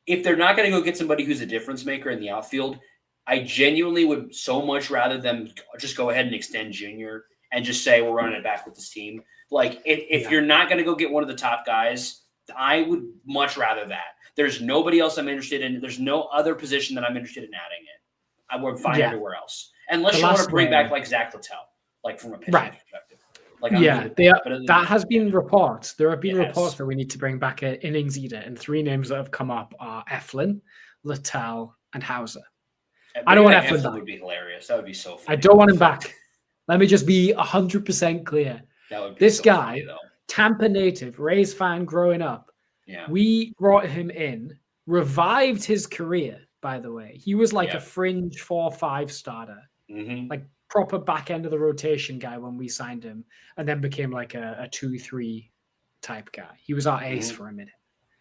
If they're not going to go get somebody who's a difference maker in the outfield, I genuinely would so much rather them just go ahead and extend Junior and just say we're running it back with this team. Like if you're not going to go get one of the top guys, I would much rather that. There's nobody else I'm interested in. There's no other position that I'm interested in adding in. I would find everywhere else. Unless you want to bring back like Zach Littell, like from a pitching perspective. Like that has been reports. There have been reports that we need to bring back an innings eater, and 3 names that have come up are Eflin, Littell, and Hauser. I don't want Eflin back. Would be hilarious. That would be so funny. I don't want him back. Let me just be 100% clear. That would be this so guy, funny, Tampa native, Rays fan growing up. Yeah. We brought him in, revived his career, by the way. He was like a fringe 4-5 starter. Like proper back end of the rotation guy when we signed him, and then became like a 2-3 type guy. He was our ace for a minute.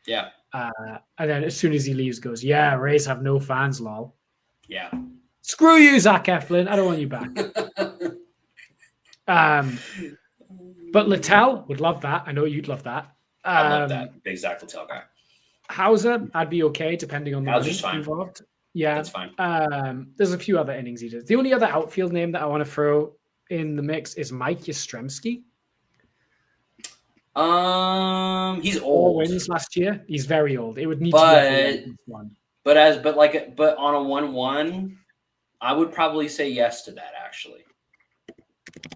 Yeah. And then as soon as he leaves, goes, Rays have no fans, lol. Yeah. Screw you, Zach Eflin. I don't want you back. But Littell would love that. I know you'd love that. I love that. Big Zach Littell guy. Hauser, I'd be okay depending on the money involved. Yeah, that's fine. There's a few other innings eaters. The only other outfield name that I want to throw in the mix is Mike Yastrzemski. He's 4 old. wins last year. He's very old. It would need to be one. But on a 1-1, I would probably say yes to that. Actually,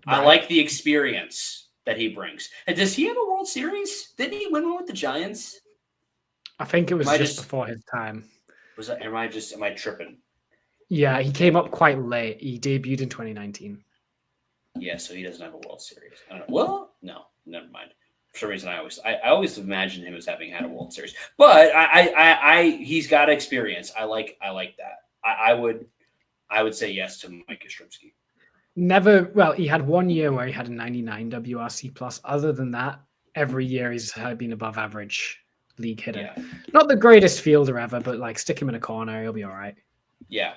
I like the experience that he brings. And does he have a World Series? Didn't he win one with the Giants? I think it was just before his time. Am I tripping? Yeah, he came up quite late. He debuted in 2019. Yeah, so he doesn't have a World Series. I don't know. Well, no, never mind. For some reason, I always imagine him as having had a World Series. But he's got experience. I like that. I would say yes to Mike Yastrzemski. He had 1 year where he had a 99 WRC plus. Other than that, every year he's been above average league hitter. Yeah. Not the greatest fielder ever, but like stick him in a corner, he'll be all right. Yeah.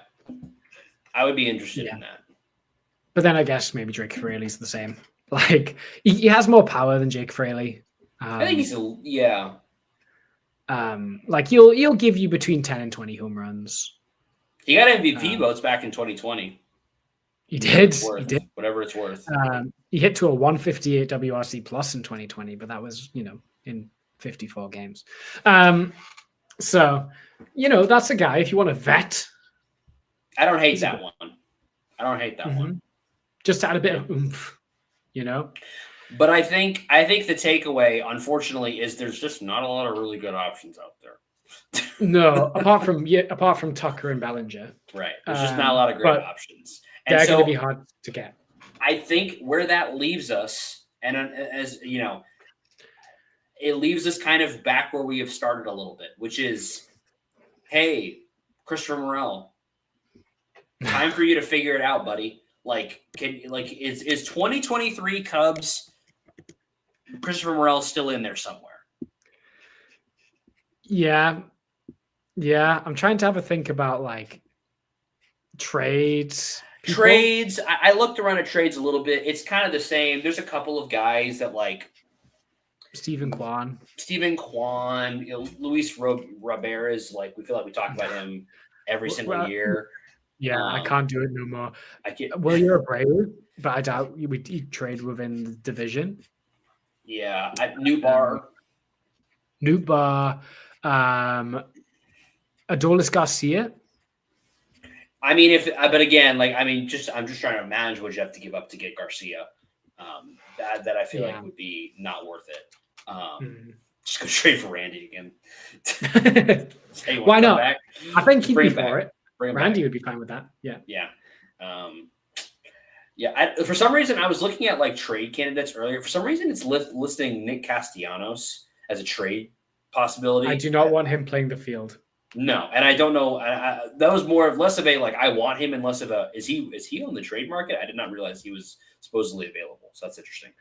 I would be interested in that. But then I guess maybe Jake Fraley's the same. Like he has more power than Jake Fraley. I think he's like he'll give you between 10 and 20 home runs. He got MVP votes back in 2020. He did. He did. Whatever it's worth. He hit to a 158 WRC plus in 2020, but that was, in 54 games. So, that's a guy, if you want to vet. I don't hate that one. I don't hate that one. Just to add a bit of oomph, But I think the takeaway, unfortunately, is there's just not a lot of really good options out there. No, apart from Tucker and Bellinger. Right. There's just not a lot of great options. And they're going to be hard to get. I think where that leaves us, and as you know, it leaves us kind of back where we have started a little bit, which is, hey, Christopher Morel, time for you to figure it out, buddy. Is 2023 Cubs Christopher Morel still in there somewhere? Yeah. I'm trying to have a think about trades. People. Trades. I looked around at trades a little bit. It's kind of the same. There's a couple of guys that Stephen Kwan, Luis Roberez. We feel like we talk about him every single year. Yeah, I can't do it no more. I can't. Well, you're a Brave, but I doubt you would trade within the division. Yeah, Newt Bar, Adolis Garcia. I mean, but again, I'm just trying to manage what you have to give up to get Garcia. That I feel like would be not worth it. Just go straight for Randy again. Hey, why not? Back? I think he'd be for it. Randy would be fine with that. Yeah. Yeah. For some reason, I was looking at trade candidates earlier. For some reason, it's listing Nick Castellanos as a trade possibility. I do not want him playing the field. No, and I don't know. That was less of a I want him and less of a is he on the trade market? I did not realize he was supposedly available. So that's interesting.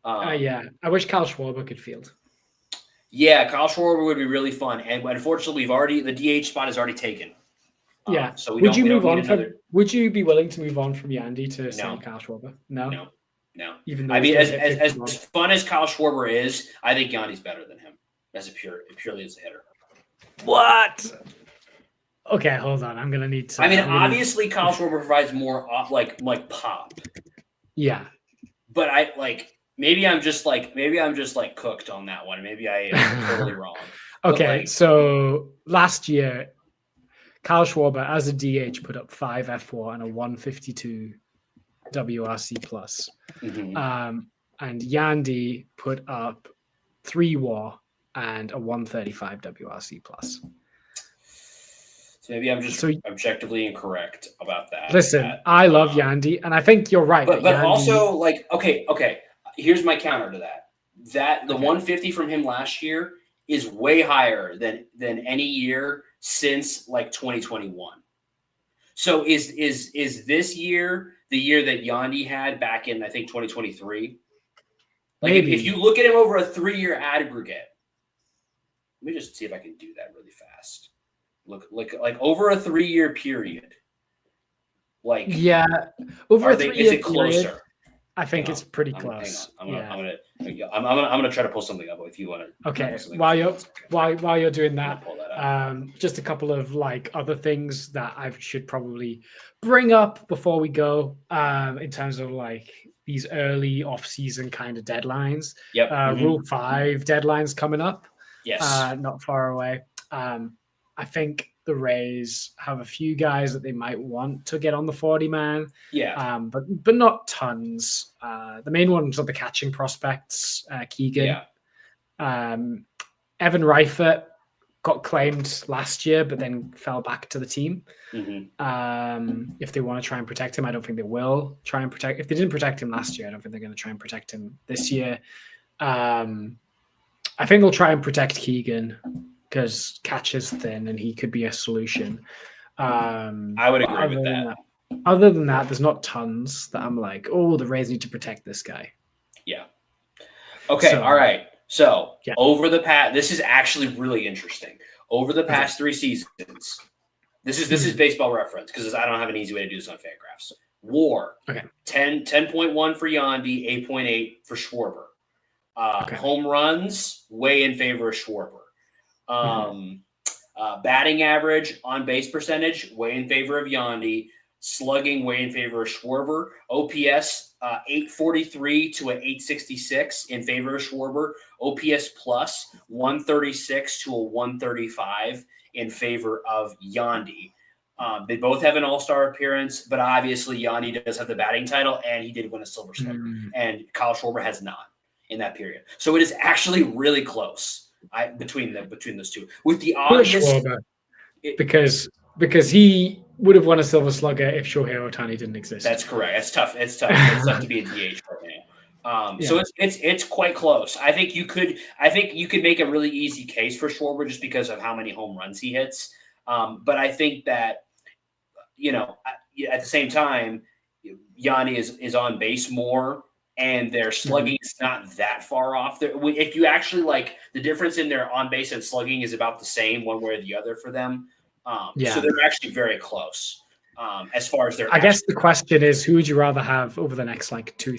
Yeah, I wish Kyle Schwarber could field. Yeah, Kyle Schwarber would be really fun, and unfortunately, the DH spot is already taken. Yeah. So would you be willing to move on from Yandy to sign Kyle Schwarber? No. Even though as fun as Kyle Schwarber is, I think Yandy's better than him purely as a hitter. What? Okay, hold on. I'm gonna need to. I mean, obviously, Kyle Schwarber provides more pop. Yeah, but maybe I'm just cooked on that one. Maybe I am totally wrong. Okay, so last year, Kyle Schwarber as a DH put up 5 F4 and a 152 WRC plus, and Yandy put up 3 WAR and a 135 WRC plus. So maybe I'm just objectively incorrect about that. Listen, I love Yandy, and I think you're right. But Yandy... also, okay. Here's my counter to that. The 150 from him last year is way higher than any year since 2021. So is this year the year that Yandy had back in, I think, 2023? If you look at him over a 3-year aggregate, let me just see if I can do that really fast. Look, over a 3-year period. Over a 3-year is it closer? Period, I think it's pretty close. I'm gonna try to pull something up if you want to. Okay, while you're doing that, just a couple of other things that I should probably bring up before we go, in terms of these early off-season kind of deadlines. Yep. Rule 5 deadlines coming up. Yes. Not far away. I think the Rays have a few guys that they might want to get on the 40-man. Yeah. But not tons. The main ones are the catching prospects, Keegan. Yeah. Evan Reifert got claimed last year, but then fell back to the team. If they want to try and protect him, I don't think they will try and protect. If they didn't protect him last year, I don't think they're going to try and protect him this year. I think they'll try and protect Keegan because catch is thin and he could be a solution. I would agree with that. Other than that, there's not tons that I'm the Rays need to protect this guy. Yeah. Okay. All right. So over the past, this is actually really interesting. Over the past 3 seasons, this is baseball reference because I don't have an easy way to do this on Fangraphs. WAR, 10.1 for Yandy, 8.8 for Schwarber. Home runs, way in favor of Schwarber. Batting average, on base percentage, way in favor of Yandy. slugging way in favor of Schwarber. OPS 843 to an 866 in favor of Schwarber. OPS plus 136 to a 135 in favor of Yandy. They both have an all-star appearance, but obviously Yandy does have the batting title, and he did win a Silver Slugger, and Kyle Schwarber has not in that period. So it is actually really close between those two. With the obvious, because he would have won a Silver Slugger if Shohei Ohtani didn't exist. That's correct. It's tough. It's tough to be a DH right now. So it's quite close. I think you could make a really easy case for Schwarber just because of how many home runs he hits. But I think that, at the same time, Yanni is on base more, and their slugging is not that far off. If you actually the difference in their on base and slugging is about the same one way or the other for them. So they're actually very close as far as their. I guess the question is, who would you rather have over the next 2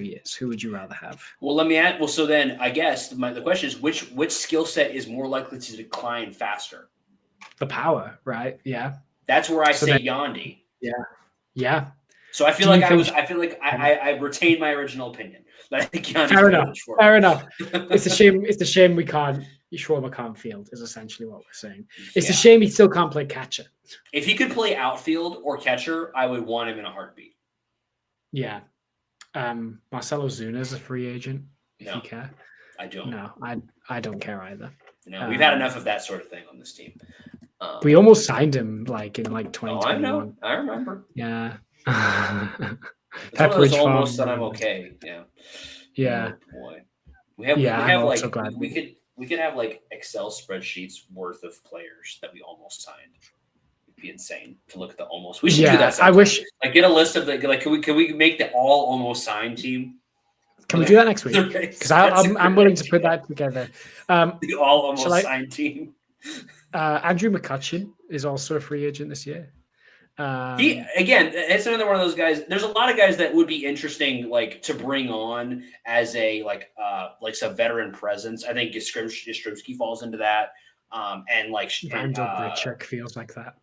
years? Who would you rather have? Well, let me add. Well, so then I guess the question is, which skill set is more likely to decline faster? The power, right? Yeah. That's where I say Yandy. Yeah. Yeah. So I feel I retained my original opinion. I think Yandy's Fair enough. It's a shame we can't. Schwarber can't field is essentially what we're saying. It's a shame he still can't play catcher. If he could play outfield or catcher, I would want him in a heartbeat. Yeah. Marcelo Zuna is a free agent. If you care. I don't. No, I don't care either. No, we've had enough of that sort of thing on this team. We almost signed him in 2021. I know. I remember. Yeah. It's one of those almost that I'm okay. Yeah. Yeah. Oh, boy. We have we could have Excel spreadsheets worth of players that we almost signed. It'd be insane to look at the almost. We should do that sometime. I wish get a list of can we make the all almost signed team? Can we do that next week? Because I'm willing to put that together. The all almost signed team. Andrew McCutcheon is also a free agent this year. It's another one of those guys. There's a lot of guys that would be interesting, to bring on as a some veteran presence. I think Yastrzemski falls into that. And Randall Grichuk feels like that.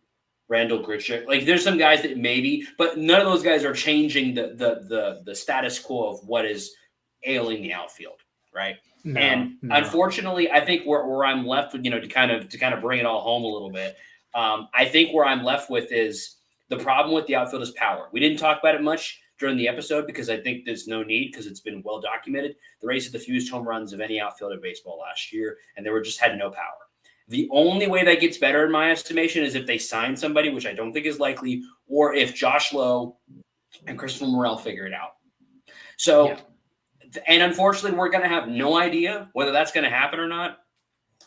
Randall Grichuk, there's some guys that maybe, but none of those guys are changing the status quo of what is ailing the outfield, right? No. Unfortunately, I think where I'm left with, to kind of bring it all home a little bit. I think where I'm left with is the problem with the outfield is power. We didn't talk about it much during the episode because I think there's no need because it's been well documented. The Rays had the fewest home runs of any outfield in baseball last year, and they had no power. The only way that gets better in my estimation is if they sign somebody, which I don't think is likely, or if JLowe and Christopher Morel figure it out. So, and unfortunately, we're going to have no idea whether that's going to happen or not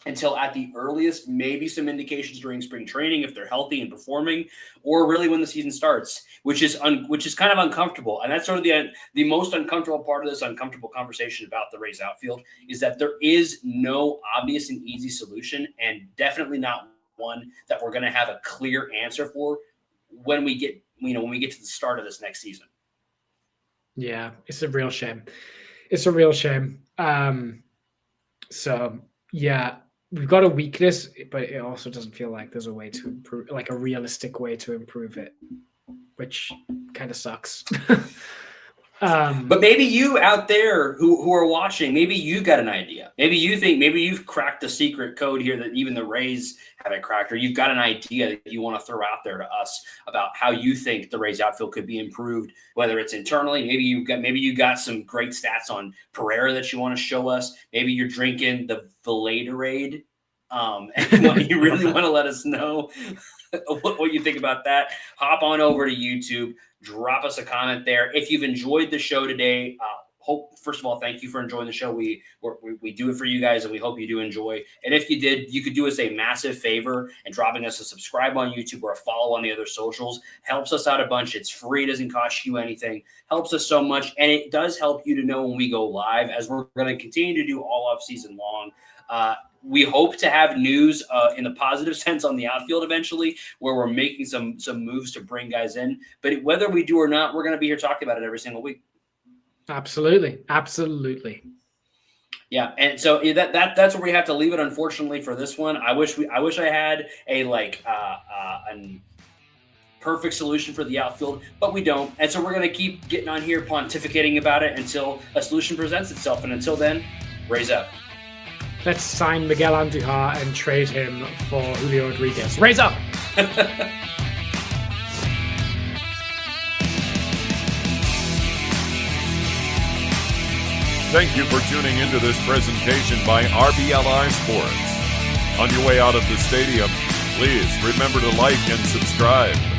until at the earliest, maybe some indications during spring training if they're healthy and performing, or really when the season starts, which is kind of uncomfortable. And that's sort of the most uncomfortable part of this uncomfortable conversation about the Rays outfield is that there is no obvious and easy solution, and definitely not one that we're going to have a clear answer for when we get to the start of this next season. Yeah, it's a real shame. It's a real shame. So yeah. We've got a weakness, but it also doesn't feel like there's a way to improve, a realistic way to improve it, which kind of sucks. But maybe you out there who are watching, maybe you got an idea. Maybe you've cracked the secret code here that even the Rays haven't cracked, or you've got an idea that you want to throw out there to us about how you think the Rays outfield could be improved, whether it's internally. Maybe you got some great stats on Pereira that you want to show us. Maybe you're drinking the Vilade, and you really want to let us know what you think about that. Hop on over to YouTube. Drop us a comment there. If you've enjoyed the show today, first of all, thank you for enjoying the show. We do it for you guys, and we hope you do enjoy. And if you did, you could do us a massive favor and dropping us a subscribe on YouTube or a follow on the other socials. Helps us out a bunch. It's free. Doesn't cost you anything. Helps us so much, and it does help you to know when we go live, as we're going to continue to do all off season long. We hope to have news in the positive sense on the outfield eventually, where we're making some moves to bring guys in. But whether we do or not, we're going to be here talking about it every single week. Absolutely. Yeah, and so that's where we have to leave it, unfortunately, for this one. I wish I had a perfect solution for the outfield, but we don't. And so we're going to keep getting on here pontificating about it until a solution presents itself. And until then, raise up. Let's sign Miguel Andujar and trade him for Julio Rodriguez. Raise up! Thank you for tuning into this presentation by RBLR Sports. On your way out of the stadium, please remember to like and subscribe.